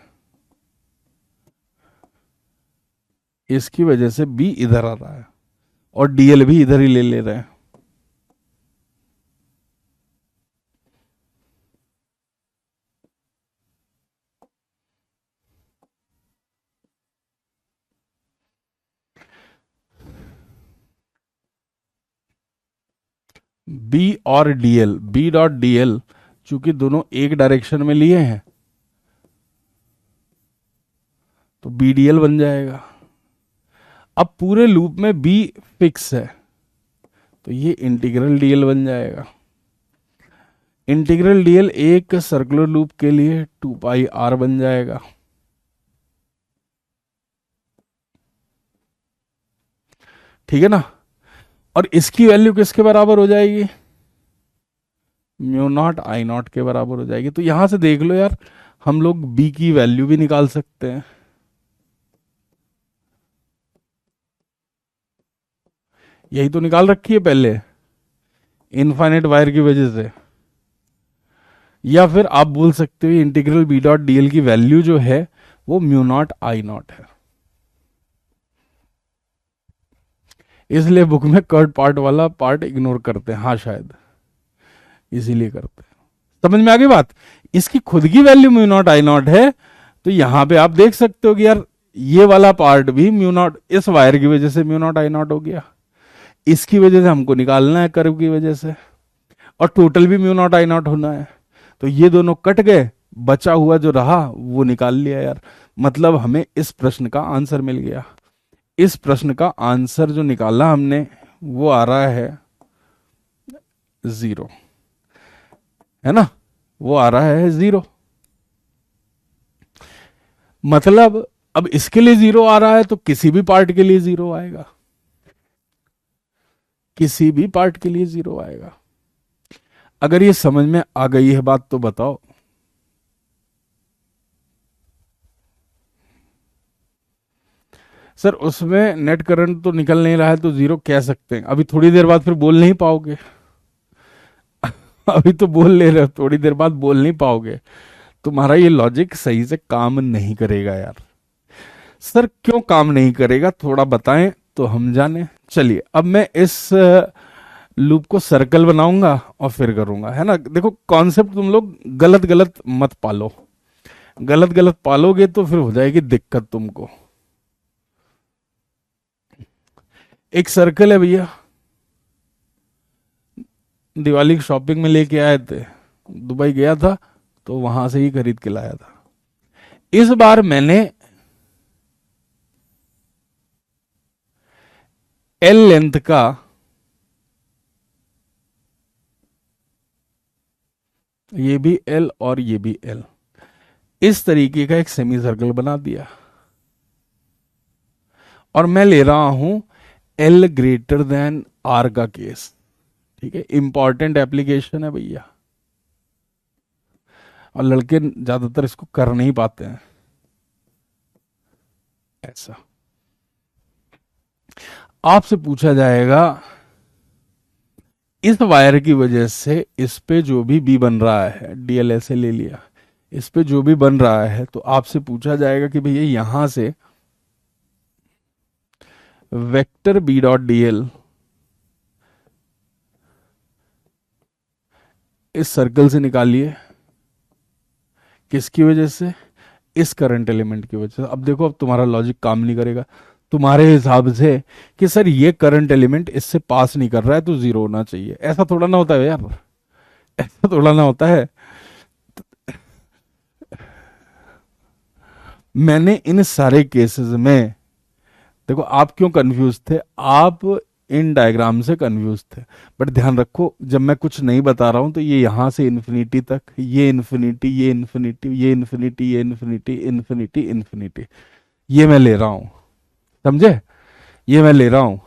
इसकी वजह से बी इधर आ रहा है, और डीएल भी इधर ही ले ले रहे हैं। बी और डीएल, बी डॉट डीएल, चूंकि दोनों एक डायरेक्शन में लिए हैं तो बी डीएल बन जाएगा। अब पूरे लूप में बी फिक्स है तो ये इंटीग्रल डीएल बन जाएगा। इंटीग्रल डीएल एक सर्कुलर लूप के लिए 2πr बन जाएगा। ठीक है ना, और इसकी वैल्यू किसके बराबर हो जाएगी, म्यू नॉट आई नॉट के बराबर हो जाएगी। तो यहां से देख लो यार, हम लोग बी की वैल्यू भी निकाल सकते हैं। यही तो निकाल रखी है पहले इनफाइनाइट वायर की वजह से। या फिर आप बोल सकते हो इंटीग्रल बी डॉट डीएल की वैल्यू जो है वो म्यू नॉट आई नॉट है। इसलिए बुक में कर्ड पार्ट वाला पार्ट इग्नोर करते हैं, हाँ शायद इसीलिए करते हैं। समझ में आ गई बात, इसकी खुद की value mu naught I not है, तो यहां पे आप देख सकते हो कि यार ये वाला पार्ट भी म्यू नॉट, इस वायर की वजह से म्यू नॉट आई नॉट हो गया, इसकी वजह से हमको निकालना है कर्व की वजह से, और टोटल भी म्यू नॉट आई नॉट होना है। तो ये दोनों कट गए, बचा हुआ जो रहा वो निकाल लिया यार। मतलब हमें इस प्रश्न का आंसर मिल गया। इस प्रश्न का आंसर जो निकाला हमने वो आ रहा है 0, है ना, वो आ रहा है 0। मतलब अब इसके लिए 0 आ रहा है तो किसी भी पार्ट के लिए 0 आएगा, किसी भी पार्ट के लिए 0 आएगा। अगर ये समझ में आ गई है बात तो बताओ। सर उसमें नेट करंट तो निकल नहीं रहा है तो 0 कह सकते हैं, अभी थोड़ी देर बाद फिर बोल नहीं पाओगे। अभी तो बोल ले रहे हो, थोड़ी देर बाद बोल नहीं पाओगे, तुम्हारा ये लॉजिक सही से काम नहीं करेगा यार। सर क्यों काम नहीं करेगा, थोड़ा बताएं तो हम जाने। चलिए अब मैं इस लूप को सर्कल बनाऊंगा और फिर करूंगा, है ना। देखो कॉन्सेप्ट तुम लोग गलत गलत मत पालो, गलत गलत पालोगे तो फिर हो जाएगी दिक्कत तुमको। एक सर्कल है भैया, दिवाली की शॉपिंग में लेके आए थे, दुबई गया था तो वहां से ही खरीद के लाया था। इस बार मैंने एल लेंथ का ये भी एल और ये भी एल, इस तरीके का एक सेमी सर्कल बना दिया और मैं ले रहा हूं एल ग्रेटर देन आर का केस। ठीक है, इंपॉर्टेंट एप्लीकेशन है भैया, और लड़के ज्यादातर इसको कर नहीं पाते हैं। ऐसा आपसे पूछा जाएगा इस वायर की वजह से इस पे जो भी बी बन रहा है, डीएलएसए ले लिया, इस पे जो भी बन रहा है, तो आपसे पूछा जाएगा कि भैया यहां से वेक्टर बी डॉट डीएल इस सर्कल से निकालिए, किसकी वजह से, इस करंट एलिमेंट की वजह से। अब देखो, अब तुम्हारा लॉजिक काम नहीं करेगा तुम्हारे हिसाब से कि सर ये करंट एलिमेंट इससे पास नहीं कर रहा है तो जीरो होना चाहिए। ऐसा थोड़ा ना होता है यार, ऐसा थोड़ा ना होता है। मैंने इन सारे केसेस में, देखो आप क्यों कंफ्यूज थे, आप इन डायग्राम से कंफ्यूज थे, बट ध्यान रखो जब मैं कुछ नहीं बता रहा हूं तो ये यहां से इन्फिनिटी तक, ये इन्फिनिटी, ये इन्फिनिटी, ये इन्फिनिटी, ये इन्फिनिटी, इन्फिनिटी, इन्फिनिटी, ये मैं ले रहा हूं, समझे, ये मैं ले रहा हूं।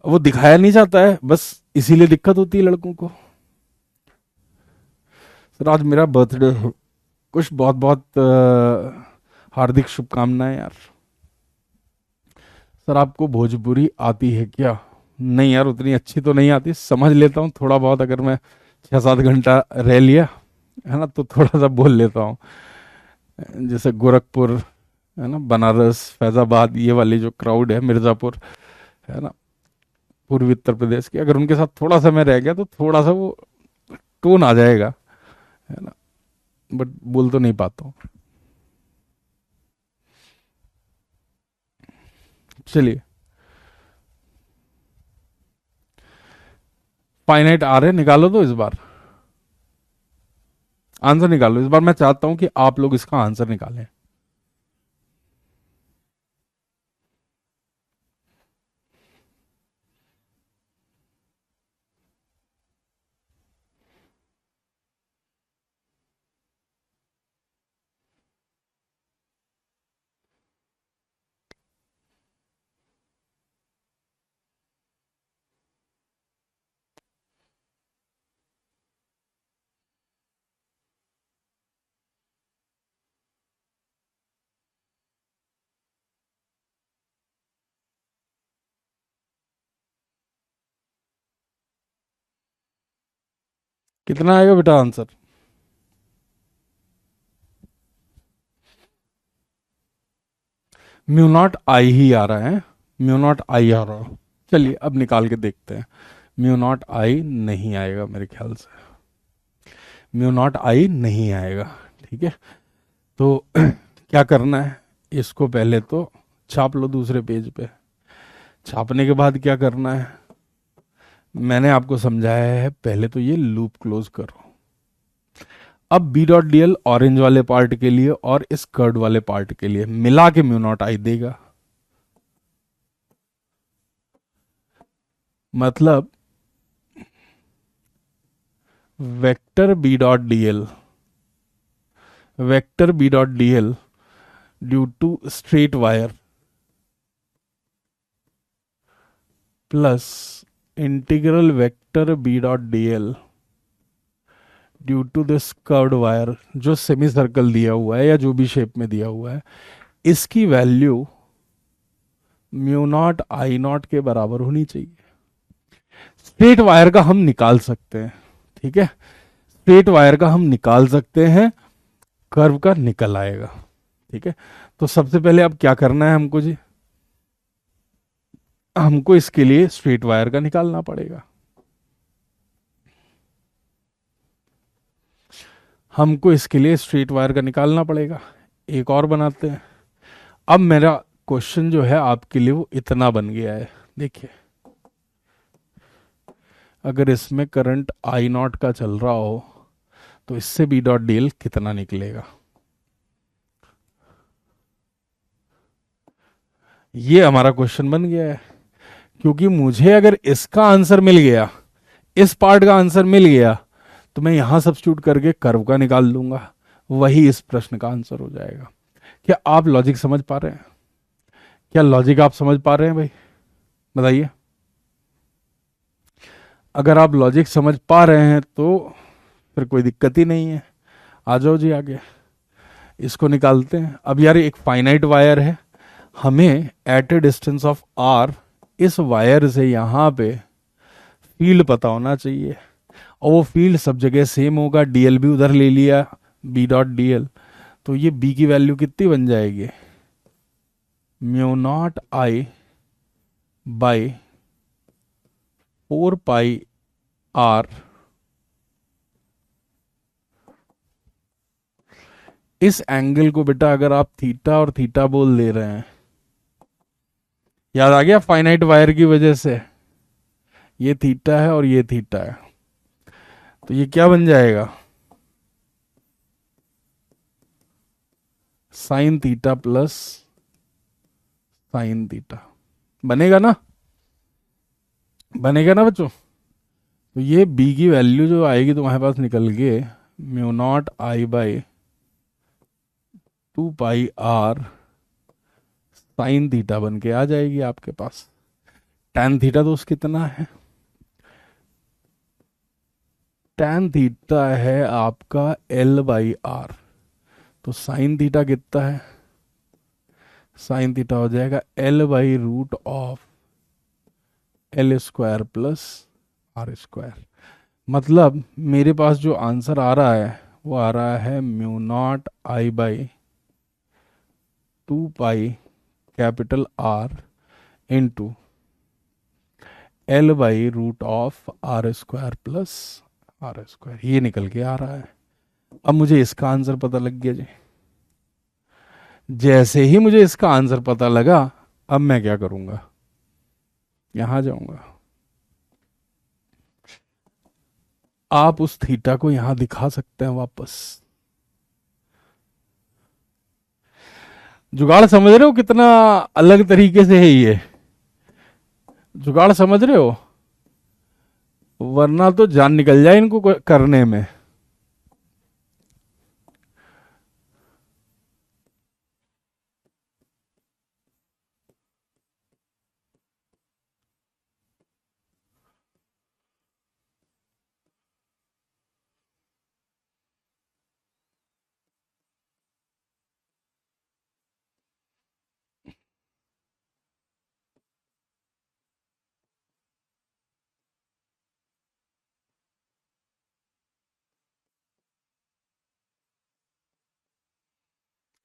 वो दिखाया नहीं जाता है, बस इसीलिए दिक्कत होती है लड़कों को। सर आज मेरा बर्थडे है, कुछ बहुत बहुत हार्दिक शुभकामनाएं यार। सर आपको भोजपुरी आती है क्या? नहीं यार, उतनी अच्छी तो नहीं आती, समझ लेता हूँ थोड़ा बहुत, अगर मैं 6-7 घंटा रह लिया है ना तो थोड़ा सा बोल लेता हूँ। जैसे गोरखपुर है ना, बनारस, फैजाबाद, ये वाली जो क्राउड है, मिर्ज़ापुर है ना, पूर्वी उत्तर प्रदेश की, अगर उनके साथ थोड़ा सा मैं रह गया तो थोड़ा सा वो टोन आ जाएगा, है ना, बट बोल तो नहीं पाता हूँ। चलिए, फाइनाइट आ रहे निकालो तो इस बार आंसर निकालो। इस बार मैं चाहता हूं कि आप लोग इसका आंसर निकालें। कितना आएगा बेटा आंसर? म्यू नॉट आई ही आ रहा है, म्यू नॉट आई आ रहा है। चलिए अब निकाल के देखते हैं। म्यू नॉट आई नहीं आएगा मेरे ख्याल से, म्यू नॉट आई नहीं आएगा। ठीक है, तो क्या करना है, इसको पहले तो छाप लो दूसरे पेज पे। छापने के बाद क्या करना है, मैंने आपको समझाया है, पहले तो ये लूप क्लोज करो। अब B dot D L orange वाले पार्ट के लिए और इस कर्ड वाले पार्ट के लिए मिला के म्यू नॉट आई देगा। मतलब vector B dot D L, vector B dot D L due to straight wire plus integral vector B dot D L due to this curved wire, जो semi circle दिया हुआ है या जो भी shape में दिया हुआ है, इसकी value mu naught I not के बराबर होनी चाहिए। स्ट्रेट वायर का हम निकाल सकते हैं, ठीक है, स्ट्रेट वायर का हम निकाल सकते हैं, कर्व का निकल आएगा। ठीक है, तो सबसे पहले अब क्या करना है हमको जी, हमको इसके लिए स्ट्रेट वायर का निकालना पड़ेगा। हमको इसके लिए स्ट्रेट वायर का निकालना पड़ेगा। एक और बनाते हैं। अब मेरा क्वेश्चन जो है आपके लिए वो इतना बन गया है। देखिए, अगर इसमें करंट आई नॉट का चल रहा हो तो इससे बी डॉट डी एल कितना निकलेगा, ये हमारा क्वेश्चन बन गया है। क्योंकि मुझे अगर इसका आंसर मिल गया, इस पार्ट का आंसर मिल गया, तो मैं यहां सब्स्टिट्यूट करके कर्व का निकाल लूंगा, वही इस प्रश्न का आंसर हो जाएगा। क्या आप लॉजिक समझ पा रहे हैं? क्या लॉजिक आप समझ पा रहे हैं भाई? बताइए। अगर आप लॉजिक समझ पा रहे हैं तो फिर कोई दिक्कत ही नहीं है। आ जाओ जी आगे, इसको निकालते हैं। अब यार एक फाइनाइट वायर है, हमें at a distance of R इस वायर से यहां पे फील्ड पता होना चाहिए, और वो फील्ड सब जगह सेम होगा। डीएल भी उधर ले लिया, बी डॉट डीएल, तो ये बी की वैल्यू कितनी बन जाएगी, mu naught I by 4 pi R. इस एंगल को बेटा अगर आप थीटा और थीटा बोल दे रहे हैं, याद आ गया फाइनाइट वायर की वजह से, ये थीटा है और ये थीटा है, तो ये क्या बन जाएगा, sine theta plus sine theta. बनेगा ना? बनेगा ना बच्चों? तो ये बी की वैल्यू जो आएगी तुम्हारे पास निकल के, mu naught I by 2 pi R sine theta बन के आ जाएगी आपके पास। टैन थीटा तो कितना है, टैन थीटा है आपका एल बाई आर, तो साइन थीटा कितना है, साइन थीटा हो जाएगा L by root of L square plus R square. मतलब मेरे पास जो आंसर आ रहा है वो आ रहा है mu naught I by 2 pi capital R into L by root of R square plus R square, ये निकल के आ रहा है। अब मुझे इसका आंसर पता लग गया जी। जैसे ही मुझे इसका आंसर पता लगा, अब मैं क्या करूंगा, यहां जाऊंगा। आप उस थीटा को यहां दिखा सकते हैं वापस। जुगाड़ समझ रहे हो कितना अलग तरीके से है ये? जुगाड़ समझ रहे हो? वरना तो जान निकल जाए इनको करने में।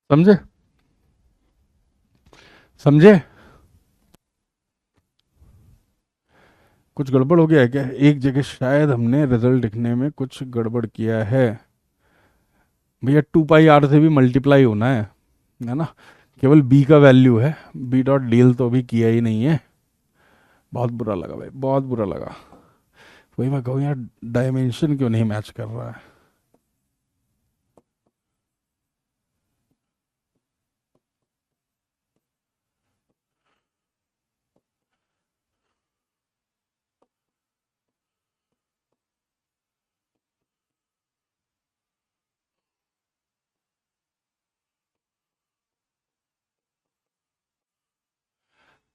समझे? समझे? कुछ गड़बड़ हो गया है क्या? एक जगह शायद हमने रिजल्ट लिखने में कुछ गड़बड़ किया है। भैया 2 पाई आर से भी मल्टीप्लाई होना है ना? केवल बी का वैल्यू है, बी डॉट डील तो अभी किया ही नहीं है। बहुत बुरा लगा भाई, बहुत बुरा लगा। वही मैं कहूँ यार, डायमेंशन क्यों नहीं मैच कर रहा है।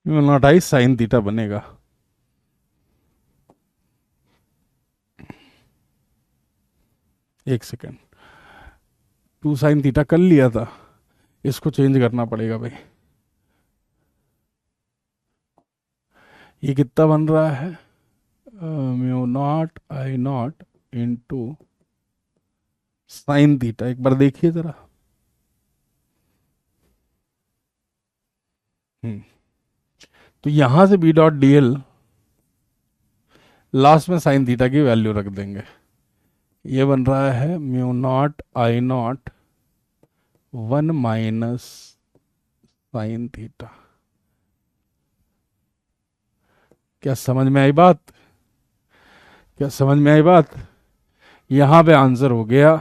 नॉट आई साइन थीटा बनेगा। एक सेकेंड, 2 साइन थीटा कर लिया था, इसको चेंज करना पड़ेगा भाई। ये कितना बन रहा है, mu naught I naught into sine theta. एक बार देखिए जरा। हम्म तो यहां से B dot D L last में साइन थीटा की वैल्यू रख देंगे। ये बन रहा है mu naught I naught 1 minus sine theta. क्या समझ में आई बात? क्या समझ में आई बात? यहां पे आंसर हो गया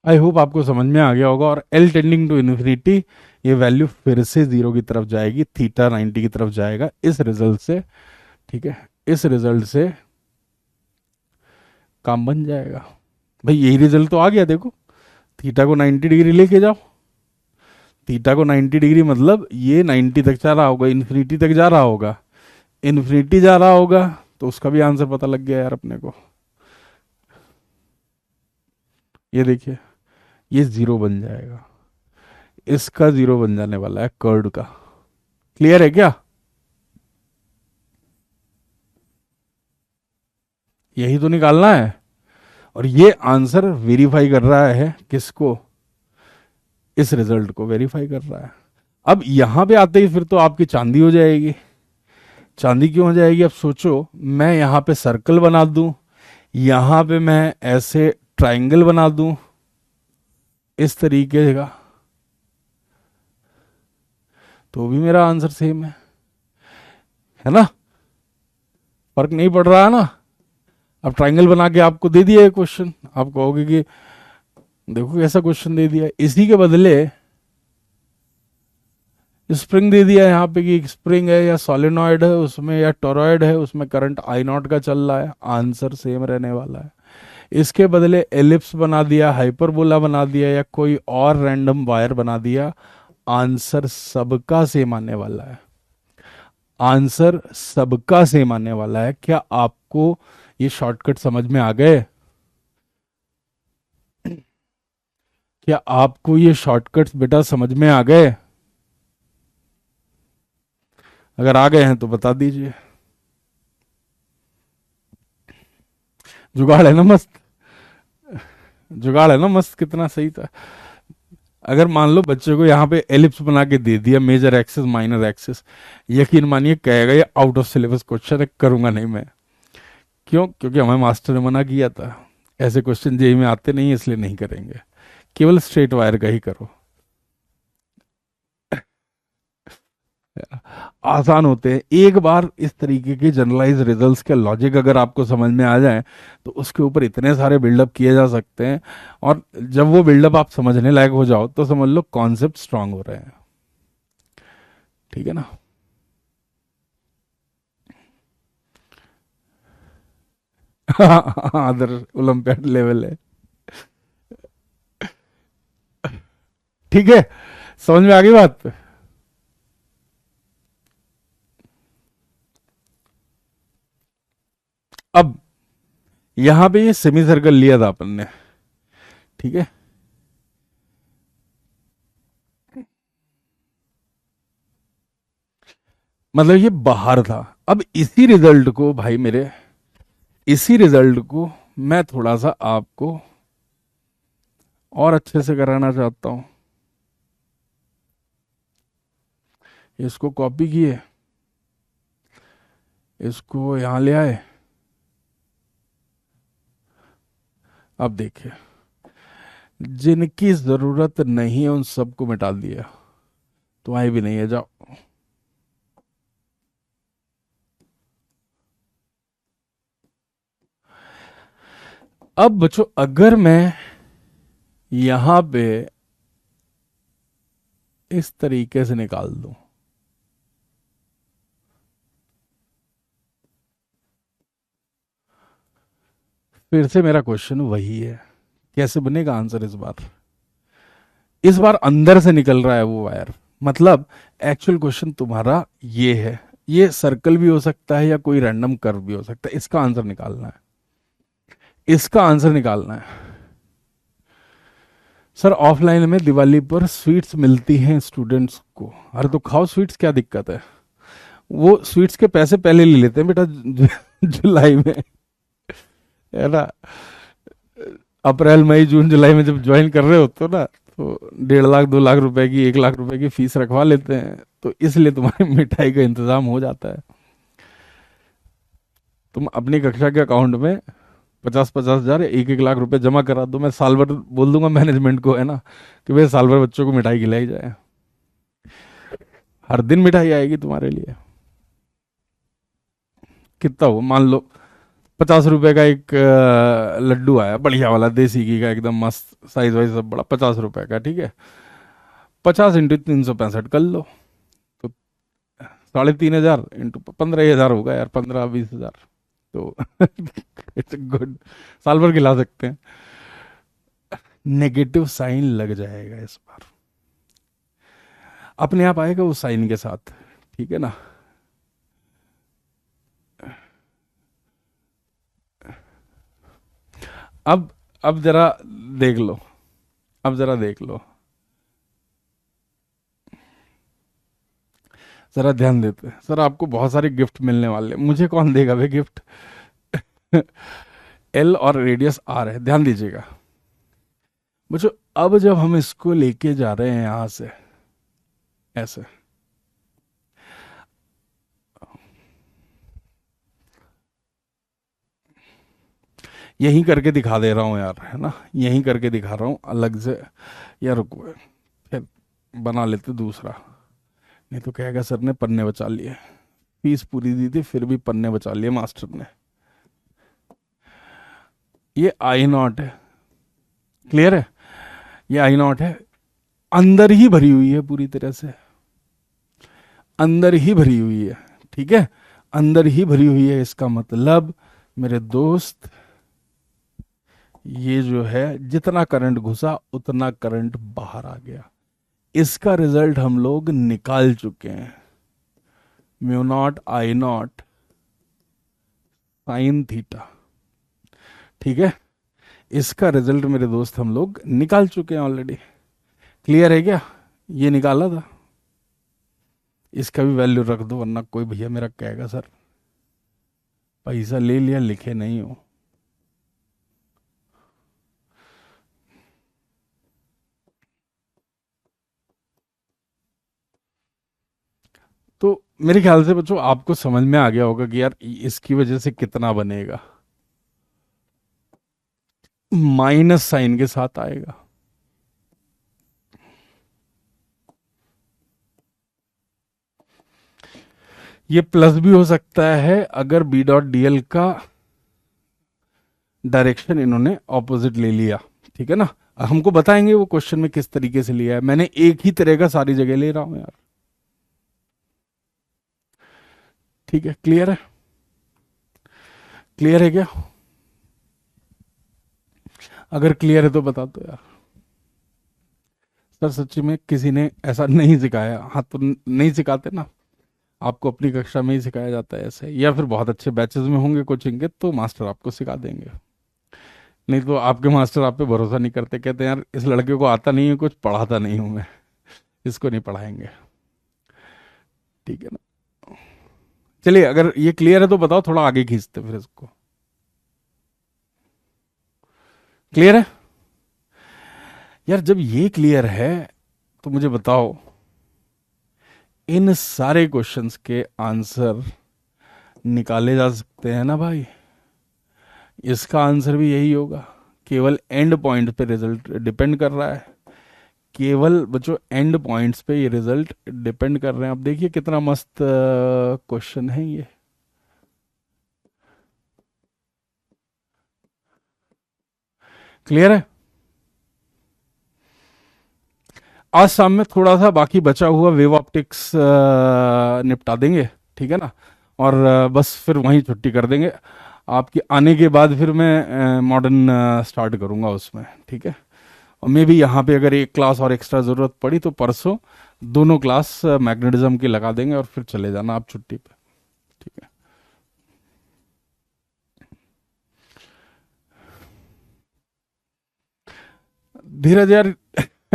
आई होप आपको समझ में आ गया होगा। और एल टेंडिंग टू इन्फिनिटी, ये वैल्यू फिर से जीरो की तरफ जाएगी, थीटा 90 की तरफ जाएगा इस रिजल्ट से। ठीक है, इस रिजल्ट से काम बन जाएगा। भाई यही रिजल्ट तो आ गया, देखो थीटा को 90 डिग्री लेके जाओ। थीटा को 90 डिग्री मतलब ये 90 तक जा रहा होगा, इन्फिनिटी तक जा रहा होगा, इन्फिनिटी जा रहा होगा, तो उसका भी आंसर पता लग गया यार अपने को। ये देखिए, ये जीरो बन जाएगा, इसका जीरो बन जाने वाला है कर्ड का। क्लियर है क्या? यही तो निकालना है। और ये आंसर वेरीफाई कर रहा है किसको? इस रिजल्ट को वेरीफाई कर रहा है। अब यहां पे आते ही फिर तो आपकी चांदी हो जाएगी। चांदी क्यों हो जाएगी? अब सोचो, मैं यहां पे सर्कल बना दूं, यहां पे मैं ऐसे ट्रायंगल बना दूं इस तरीके का, तो भी मेरा आंसर सेम है ना? फर्क नहीं पड़ रहा है ना? अब ट्रायंगल बना के आपको दे दिया है क्वेश्चन, आप कहोगे कि देखो कैसा क्वेश्चन दे दिया। इसी के बदले स्प्रिंग दे दिया यहाँ पे कि स्प्रिंग है या सोलेनॉइड है उसमें या टोरॉइड है उसमें करंट आई नॉट का चल रहा है, आंसर सेम रहने वाला है। इसके बदले एलिप्स बना दिया, हाइपरबोला बना दिया या कोई और रैंडम वायर बना दिया, आंसर सबका सेम आने वाला है। आंसर सबका सेम आने वाला है। क्या आपको ये शॉर्टकट समझ में आ गए? क्या आपको ये शॉर्टकट्स बेटा समझ में आ गए? अगर आ गए हैं तो बता दीजिए। जुगाड़ है ना मस्त? जुगाड़ है ना मस्त? कितना सही था। अगर मान लो बच्चे को यहाँ पे एलिप्स बना के दे दिया, मेजर एक्सिस माइनर एक्सिस, यकीन मानिए कहेगा ये आउट ऑफ सिलेबस क्वेश्चन है, करूंगा नहीं मैं। क्यों? क्योंकि हमें मास्टर ने मना किया था ऐसे क्वेश्चन जेई में आते नहीं, इसलिए नहीं करेंगे, केवल स्ट्रेट वायर का ही करो। आसान होते हैं। एक बार इस तरीके के जनरलाइज रिजल्ट्स के लॉजिक अगर आपको समझ में आ जाए तो उसके ऊपर इतने सारे बिल्डअप किए जा सकते हैं। और जब वो बिल्डअप आप समझने लायक हो जाओ तो समझ लो कॉन्सेप्ट स्ट्रांग हो रहे हैं। ठीक है ना? अदर ओलंपियाड लेवल है। ठीक है, समझ में आ गई बात? अब यहां पे ये सेमी सर्कल लिया था अपन ने, ठीक है? मतलब ये बाहर था। अब इसी रिजल्ट को भाई मेरे, इसी रिजल्ट को मैं थोड़ा सा आपको और अच्छे से कराना चाहता हूं। इसको कॉपी किए, इसको यहां ले आए। अब देखिए, जिनकी जरूरत नहीं है उन सबको मिटा दिया, तुम्हारी भी नहीं है, जाओ। अब बच्चों अगर मैं यहां पे इस तरीके से निकाल दूं, फिर से मेरा क्वेश्चन वही है, कैसे बनेगा आंसर इस बार? इस बार अंदर से निकल रहा है वो वायर। मतलब एक्चुअल क्वेश्चन तुम्हारा ये है, ये सर्कल भी हो सकता है या कोई रैंडम कर्व भी हो सकता है, इसका आंसर निकालना है, इसका आंसर निकालना है। सर ऑफलाइन में दिवाली पर स्वीट्स मिलती हैं स्टूडेंट्स को। अरे तो खाओ स्वीट्स, क्या दिक्कत है। वो स्वीट्स के पैसे पहले ले लेते हैं बेटा जुलाई में, है ना। अप्रैल मई जून जुलाई में जब ज्वाइन कर रहे होते हो ना, तो 1.5 लाख 2 लाख रुपए की 1 लाख रुपए की फीस रखवा लेते हैं, तो इसलिए तुम्हारी मिठाई का इंतजाम हो जाता है। तुम अपनी कक्षा के अकाउंट में 50-50 हजार 1-1 लाख रुपए जमा करा दो, मैं साल भर बोल दूंगा मैनेजमेंट को, है ना, कि भाई साल भर बच्चों को मिठाई खिलाई जाए, हर दिन मिठाई आएगी तुम्हारे लिए। कितना हो, मान लो 50 रुपए का एक लड्डू आया बढ़िया वाला देसी घी का, एकदम मस्त साइज वाइज सब बड़ा, 50 रुपए का, ठीक है। 50 × 365 कर लो, तो 3,500 इंटू 15,000 होगा यार, 15-20 हजार। तो इट्स गुड, साल भर खिला सकते हैं। नेगेटिव साइन लग जाएगा इस बार, अपने आप आएगा वो साइन के साथ, ठीक है ना। अब अब जरा देख लो, अब जरा देख लो, जरा ध्यान देते हैं। सर आपको बहुत सारे गिफ्ट मिलने वाले हैं। मुझे कौन देगा वे गिफ्ट। एल और रेडियस आर है, ध्यान दीजिएगा बच्चों। अब जब हम इसको लेके जा रहे हैं यहां से ऐसे, यहीं करके दिखा दे रहा हूं यार, है ना, यहीं करके दिखा रहा हूं अलग से। यार रुको, फिर बना लेते दूसरा, नहीं तो कहेगा सर ने पन्ने बचा लिए, फीस पूरी दी थी फिर भी पन्ने बचा लिए मास्टर ने। ये आई नॉट है, क्लियर है, ये आई नॉट है, अंदर ही भरी हुई है पूरी तरह से, अंदर ही भरी हुई है, ठीक है, अंदर ही भरी हुई है। इसका मतलब मेरे दोस्त, ये जो है जितना करंट घुसा उतना करंट बाहर आ गया। इसका रिजल्ट हम लोग निकाल चुके हैं, mu naught I not sine theta, ठीक है। इसका रिजल्ट मेरे दोस्त हम लोग निकाल चुके हैं ऑलरेडी। क्लियर है क्या, ये निकाला था, इसका भी वैल्यू रख दो, वरना कोई भैया मेरा कहेगा सर पैसा ले लिया लिखे नहीं हो। तो मेरे ख्याल से बच्चों आपको समझ में आ गया होगा कि यार इसकी वजह से कितना बनेगा, माइनस साइन के साथ आएगा। ये प्लस भी हो सकता है अगर बी डॉट डीएल का डायरेक्शन इन्होंने ऑपोजिट ले लिया, ठीक है ना। हमको बताएंगे वो क्वेश्चन में किस तरीके से लिया है, मैंने एक ही तरह का सारी जगह ले रहा हूं यार, ठीक है। क्लियर है, क्लियर है क्या, अगर क्लियर है तो बता दो यार। सर सच्ची में किसी ने ऐसा नहीं सिखाया, हाँ तो नहीं सिखाते ना, आपको अपनी कक्षा में ही सिखाया जाता है ऐसे, या फिर बहुत अच्छे बैचेस में होंगे कोचिंग के तो मास्टर आपको सिखा देंगे। नहीं तो आपके मास्टर आप पे भरोसा नहीं करते, कहते हैं यार इस लड़के को आता नहीं है कुछ, पढ़ाता नहीं हूं मैं, इसको नहीं पढ़ाएंगे, ठीक है ना। चलिए अगर ये क्लियर है तो बताओ, थोड़ा आगे खींचते फिर इसको। क्लियर है यार, जब ये क्लियर है तो मुझे बताओ इन सारे क्वेश्चंस के आंसर निकाले जा सकते हैं ना भाई। इसका आंसर भी यही होगा, केवल एंड पॉइंट पे रिजल्ट डिपेंड कर रहा है, केवल बच्चों एंड पॉइंट्स पे ये रिजल्ट डिपेंड कर रहे हैं। अब देखिए कितना मस्त क्वेश्चन है ये। क्लियर है, आज शाम में थोड़ा सा बाकी बचा हुआ वेव ऑप्टिक्स निपटा देंगे, ठीक है ना। और बस फिर वहीं छुट्टी कर देंगे। आपके आने के बाद फिर मैं मॉडर्न स्टार्ट करूंगा उसमें, ठीक है। और मे भी यहाँ पे अगर एक क्लास और एक्स्ट्रा ज़रूरत पड़ी तो परसों दोनों क्लास मैग्नेटिज्म की लगा देंगे और फिर चले जाना आप छुट्टी पे, ठीक है। धीरज यार,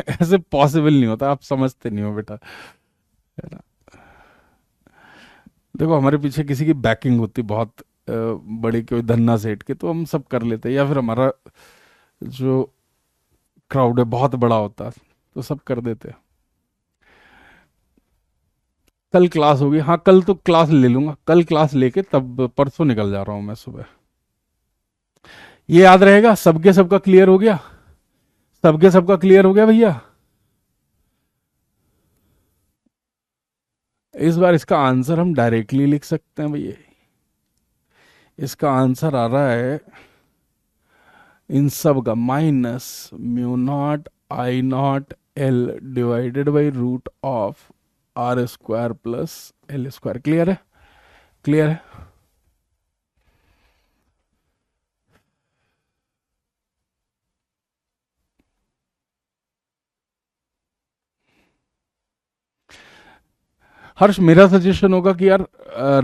ऐसे पॉसिबल नहीं होता, आप समझते नहीं हो बेटा, है ना। देखो हमारे पीछे किसी की बैकिंग होती बहुत बड़ी, कोई धन्ना सेठ के, तो हम सब कर लेते, या फिर हमारा जो क्राउड है बहुत बड़ा होता, तो सब कर देते। कल क्लास होगी, हाँ कल तो क्लास ले लूंगा, कल क्लास लेके तब परसों निकल जा रहा हूँ मैं सुबह। ये याद रहेगा, सबके सबका क्लियर हो गया, सबके सबका क्लियर हो गया भैया। इस बार इसका आंसर हम डायरेक्टली लिख सकते हैं भैया। इसका आंसर आ रहा है इन सब का minus mu naught I naught L divided by root of R square plus L square. Clear है, क्लियर है। हर्ष, मेरा सजेशन होगा कि यार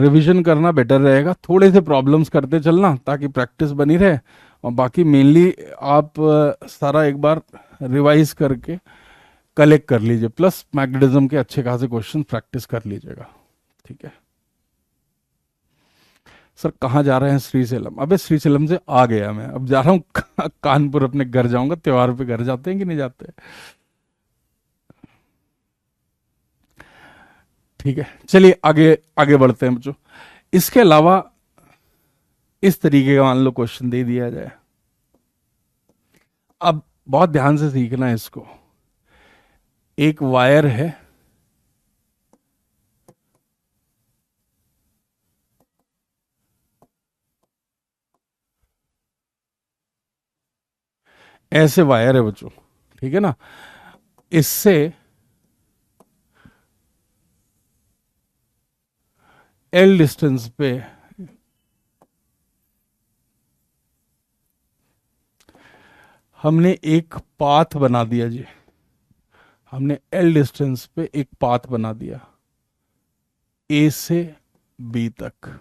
रिवीजन करना बेटर रहेगा, थोड़े से प्रॉब्लम्स करते चलना ताकि प्रैक्टिस बनी रहे, और बाकी मेनली आप सारा एक बार रिवाइज करके कलेक्ट कर लीजिए, प्लस मैग्नेटिज्म के अच्छे खासे क्वेश्चन प्रैक्टिस कर लीजिएगा, ठीक है। सर कहाँ जा रहे हैं? श्रीशैलम। अबे श्रीशैलम से आ गया मैं, अब जा रहा हूँ कानपुर, अपने घर जाऊंगा, त्योहार पे घर जाते हैं कि नहीं जाते? ठीक है, चलिए आगे आगे बढ़ते हैं बच्चों। इसके अलावा इस तरीके का मान लो क्वेश्चन दे दिया जाए, अब बहुत ध्यान से सीखना है इसको। एक वायर है, ऐसे वायर है बच्चों, ठीक है ना, इससे एल डिस्टेंस पे हमने एक पाथ बना दिया जी, हमने एल डिस्टेंस पे एक पाथ बना दिया ए से बी तक,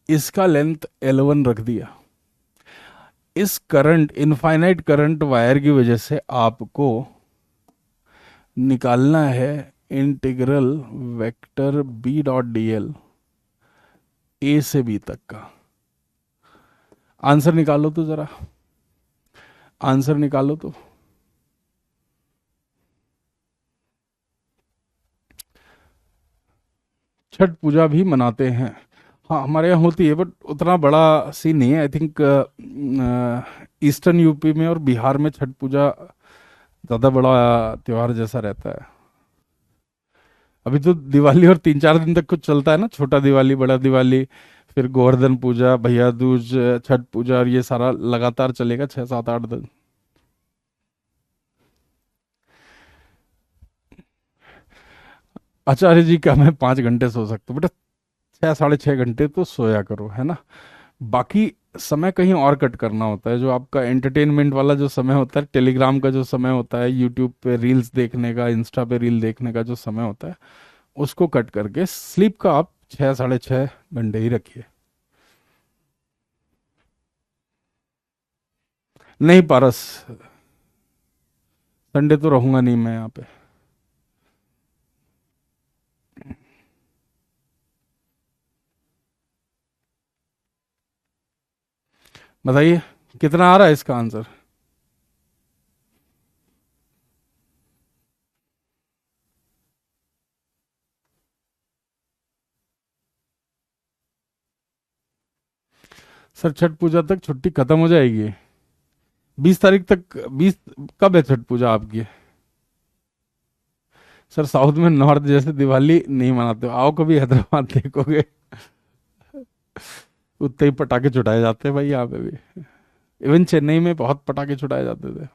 इसका लेंथ L1 रख दिया। इस करंट, इनफाइनाइट करंट वायर की वजह से आपको निकालना है integral vector B dot D L A से बी तक का। आंसर निकालो तो जरा, आंसर निकालो तो। छठ पूजा भी मनाते हैं, हाँ हमारे यहाँ होती है, बट उतना बड़ा सीन नहीं है। आई थिंक ईस्टर्न यूपी में और बिहार में छठ पूजा ज़्यादा बड़ा त्योहार जैसा रहता है। अभी तो दिवाली और 3-4 दिन तक कुछ चलता है ना, छोटा दिवाली, बड़ा दिवाली, फिर गोवर्धन पूजा, भैया दूज, छठ पूजा, और ये सारा लगातार चलेगा 6-7-8 दिन। आचार्य जी क्या मैं 5 घंटे सो सकता हूँ? बेटा 6-6.5 घंटे तो सोया करो, है ना। बाकी समय कहीं और कट करना होता है, जो आपका एंटरटेनमेंट वाला जो समय होता है, टेलीग्राम का जो समय होता है, यूट्यूब पे रील्स देखने का, इंस्टा पे रील देखने का जो समय होता है, उसको कट करके स्लीप का आप 6-6.5 घंटे ही रखिए। नहीं पारस, संडे तो रहूंगा नहीं मैं यहाँ पे। बताइए कितना आ रहा है इसका आंसर? सर छठ पूजा तक छुट्टी खत्म हो जाएगी, 20 तारीख तक। 20 कब है छठ पूजा आपकी? सर साउथ में नॉर्थ जैसे दिवाली नहीं मनाते हो, आओ कभी हैदराबाद देखोगे, उतने ही पटाखे छुटाए जाते हैं भाई यहाँ पे भी। इवन चेन्नई में बहुत पटाखे छुटाए जाते थे।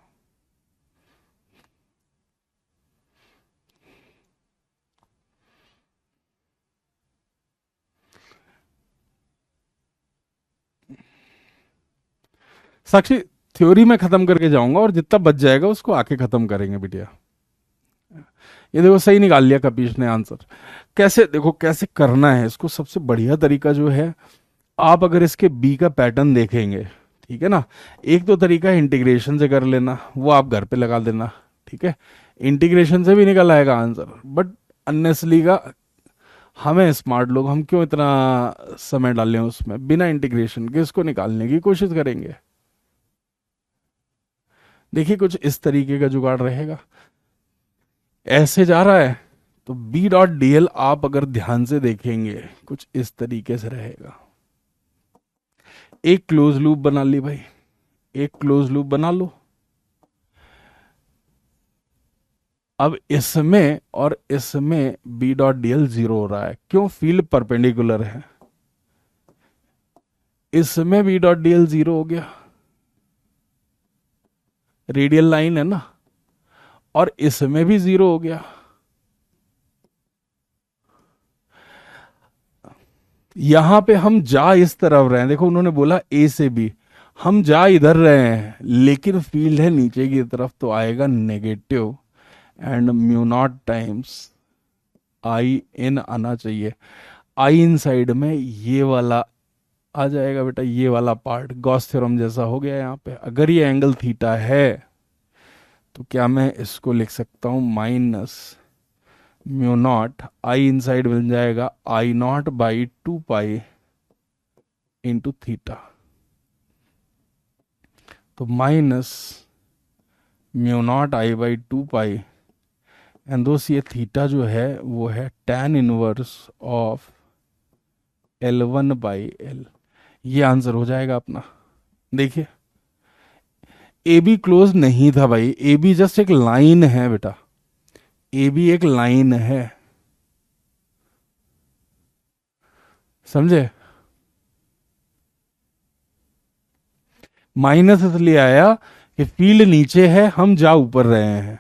साक्षी, थ्योरी में खत्म करके जाऊंगा, और जितना बच जाएगा उसको आके खत्म करेंगे बिटिया। ये देखो सही निकाल लिया कपीश ने आंसर। कैसे, देखो कैसे करना है इसको, सबसे बढ़िया तरीका जो है, आप अगर इसके बी का पैटर्न देखेंगे, ठीक है ना। एक तो तरीका है इंटीग्रेशन से कर लेना, वो आप घर पे लगा देना, ठीक है, इंटीग्रेशन से भी निकल आएगा आंसर। बट अननेसली का, हमें स्मार्ट लोग, हम क्यों इतना समय डालें उसमें, बिना इंटीग्रेशन के इसको निकालने की कोशिश करेंगे। देखिए कुछ इस तरीके का जुगाड़ रहेगा, ऐसे जा रहा है तो बी डॉट डी एल आप अगर ध्यान से देखेंगे कुछ इस तरीके से रहेगा। एक क्लोज लूप बना ली भाई, एक क्लोज लूप बना लो। अब इसमें और इसमें B dot D L zero हो रहा है, क्यों, फील्ड परपेंडिकुलर है। इसमें B dot D L zero हो गया, रेडियल लाइन है ना, और इसमें भी जीरो हो गया। यहां पे हम जा इस तरफ रहे हैं, देखो उन्होंने बोला ए से बी, हम जा इधर रहे हैं लेकिन फील्ड है नीचे की तरफ, तो आएगा negative and mu naught times I in आना चाहिए। आई इन साइड में ये वाला आ जाएगा बेटा, ये वाला पार्ट गॉस थ्योरम जैसा हो गया यहाँ पे। अगर ये एंगल थीटा है तो क्या मैं इसको लिख सकता हूं minus mu naught, I inside बन जाएगा I naught by 2 pi into theta, तो minus mu naught I by 2 pi, and दोस्त ये थीटा जो है वो है tan इनवर्स ऑफ L1/L। ये आंसर हो जाएगा अपना। देखिए ए बी क्लोज नहीं था भाई, ए बी जस्ट एक लाइन है बेटा, ए बी एक लाइन है, समझे। माइनस इसलिए आया कि फील्ड नीचे है, हम जा ऊपर रहे हैं,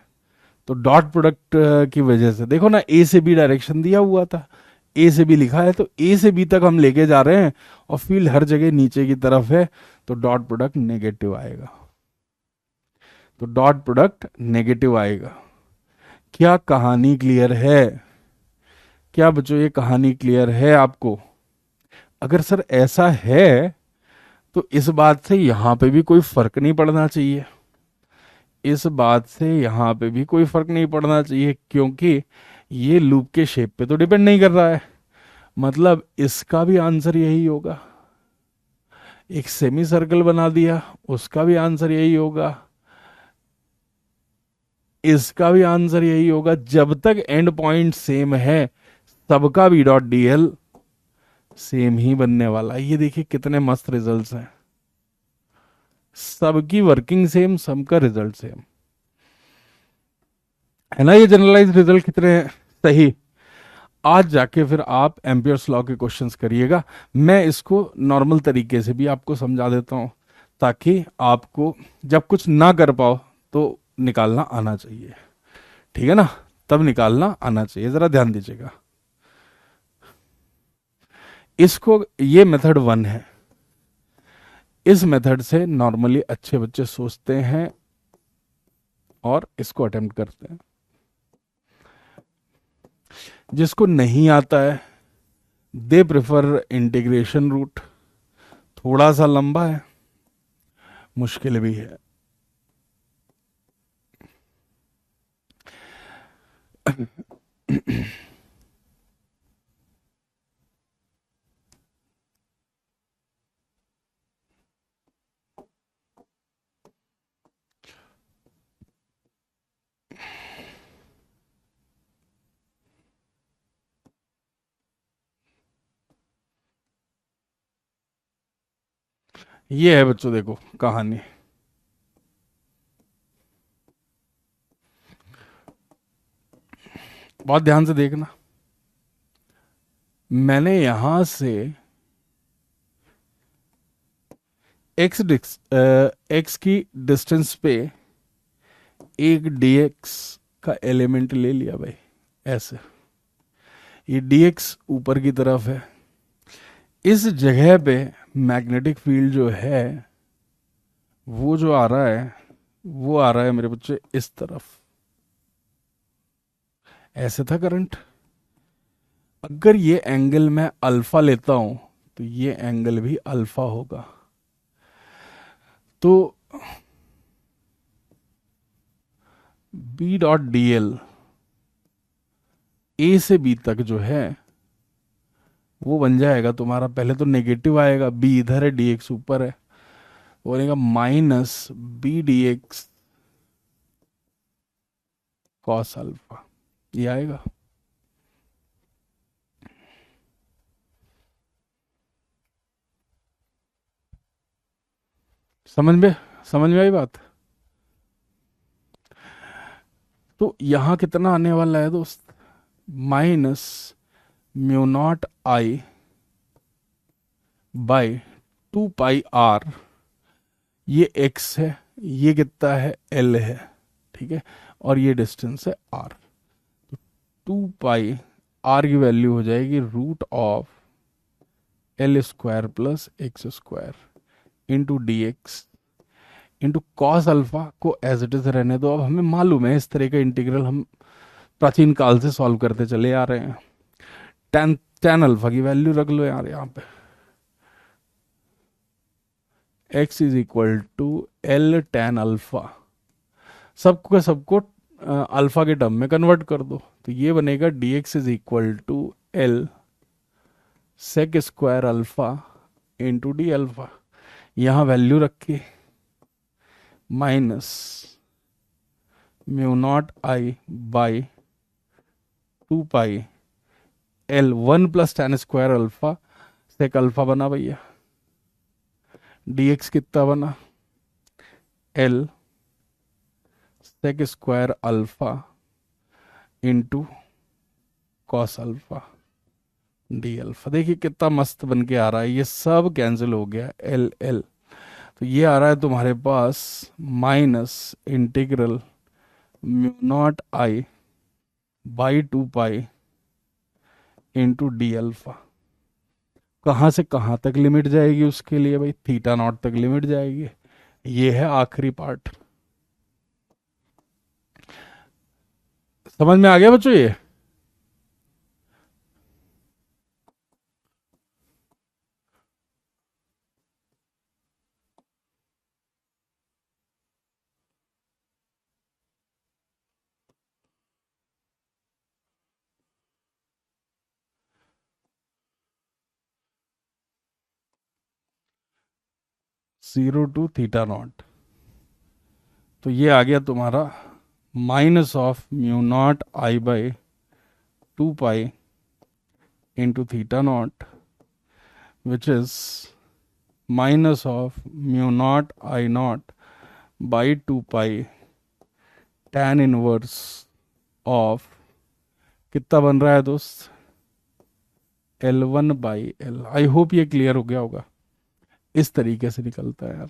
तो डॉट प्रोडक्ट की वजह से। देखो ना, ए से बी डायरेक्शन दिया हुआ था, ए से बी लिखा है, तो ए से बी तक हम लेके जा रहे हैं और फील्ड हर जगह नीचे की तरफ है, तो डॉट प्रोडक्ट नेगेटिव आएगा, तो डॉट प्रोडक्ट नेगेटिव आएगा। क्या कहानी क्लियर है? क्या बच्चों ये कहानी क्लियर है आपको? अगर सर ऐसा है तो इस बात से यहां पे भी कोई फर्क नहीं पड़ना चाहिए, इस बात से यहां पे भी कोई फर्क नहीं पड़ना चाहिए, क्योंकि ये लूप के शेप पे तो डिपेंड नहीं कर रहा है। मतलब इसका भी आंसर यही होगा। एक सेमी सर्कल बना दिया, उसका भी आंसर यही होगा, इसका भी आंसर यही होगा। जब तक एंड पॉइंट सेम है सबका B dot D l same ही बनने वाला है। ये देखिए कितने मस्त रिजल्ट्स हैं, सबकी वर्किंग सेम, सबका रिजल्ट सेम है ना। ये जनरलाइज रिजल्ट कितने सही। आज जाके फिर आप एम्पियर्स लॉ के क्वेश्चंस करिएगा, मैं इसको नॉर्मल तरीके से भी आपको समझा देता हूं, ताकि आपको जब कुछ ना कर पाओ तो निकालना आना चाहिए, ठीक है ना, तब निकालना आना चाहिए। जरा ध्यान दीजिएगा इसको, ये मेथड 1 है। इस मेथड से नॉर्मली अच्छे बच्चे सोचते हैं और इसको अटेम्प्ट करते हैं। जिसको नहीं आता है दे प्रेफर इंटीग्रेशन रूट, थोड़ा सा लंबा है, मुश्किल भी है। ये है बच्चों, देखो कहानी, बहुत ध्यान से देखना। मैंने यहां से एक्स की डिस्टेंस पे एक dx का एलिमेंट ले लिया भाई, ऐसे। ये dx ऊपर की तरफ है, इस जगह पे मैग्नेटिक फील्ड जो है वो जो आ रहा है वो आ रहा है मेरे बच्चे इस तरफ, ऐसे था करंट। अगर ये एंगल मैं अल्फा लेता हूं तो ये एंगल भी अल्फा होगा। तो B dot D L A से बी तक जो है वो बन जाएगा तुम्हारा, पहले तो नेगेटिव आएगा, बी इधर है, डी एक्स ऊपर है, वो बनेगा minus B D X cos alpha, ये आएगा। समझ में आई बात? तो यहां कितना आने वाला है दोस्त, minus mu naught I by 2 pi R, ये x है, ये कितना है, l है, ठीक है, और ये डिस्टेंस है r। तो 2 पाई r की वैल्यू हो जाएगी root of l square plus X square into D X into cos alpha को एज इट इज रहने दो। अब हमें मालूम है इस तरह का इंटीग्रल हम प्राचीन काल से सॉल्व करते चले आ रहे हैं। टेन टेन अल्फा की वैल्यू रख लो यार यहाँ पे, x is equal to L tan alpha, सबको अल्फा के टर्म में कन्वर्ट कर दो, तो ये बनेगा D X is equal to L sec square alpha into D alpha, यहां वैल्यू रख के minus mu naught I by 2 pi L 1 + tan square alpha sec alpha बना भैया, dx कितना बना, L sec square alpha into cos alpha D alpha. देखिए कितना मस्त बन के आ रहा है, ये सब कैंसिल हो गया, एल एल, तो ये आ रहा है तुम्हारे पास minus integral mu naught I by 2 pi into D alpha. कहाँ से कहाँ तक लिमिट जाएगी उसके लिए भाई, थीटा नॉट तक लिमिट जाएगी, ये है आखिरी पार्ट। समझ में आ गया बच्चों ये? जीरो टू थीटा नॉट, तो ये आ गया तुम्हारा minus of mu naught I by 2 pi into theta not which is minus of mu naught I naught by 2 pi tan inverse of, कितना बन रहा है दोस्त, L1/L। आई होप ये क्लियर हो गया होगा, इस तरीके से निकलता है यार।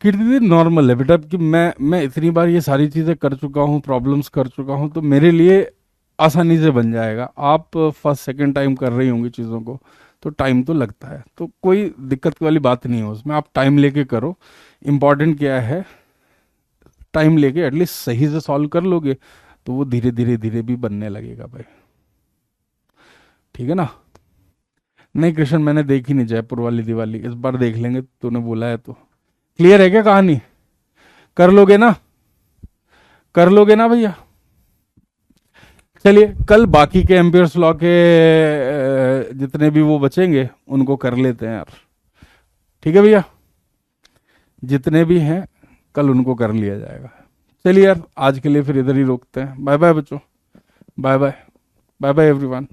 कीर्ति नॉर्मल है बेटा कि मैं इतनी बार ये सारी चीज़ें कर चुका हूँ, प्रॉब्लम्स कर चुका हूँ, तो मेरे लिए आसानी से बन जाएगा। आप फर्स्ट सेकंड टाइम कर रही होंगी चीज़ों को, तो टाइम तो लगता है, तो कोई दिक्कत वाली बात नहीं है उसमें, आप टाइम लेके करो। इम्पॉर्टेंट क्या है, टाइम लेके एटलीस्ट सही से सॉल्व कर लोगे तो वो धीरे धीरे धीरे भी बनने लगेगा भाई, ठीक है ना। नहीं कृष्ण मैंने देखी नहीं जयपुर वाली दिवाली, इस बार देख लेंगे, तूने बोला है तो। क्लियर है क्या कहानी, कर लोगे ना, कर लोगे ना भैया? चलिए कल बाकी के एम्पियर्स लॉ के जितने भी वो बचेंगे उनको कर लेते हैं यार, ठीक है भैया, जितने भी हैं कल उनको कर लिया जाएगा। चलिए यार आज के लिए फिर इधर ही रोकते हैं, बाय बाय बच्चों, bye bye, bye bye everyone.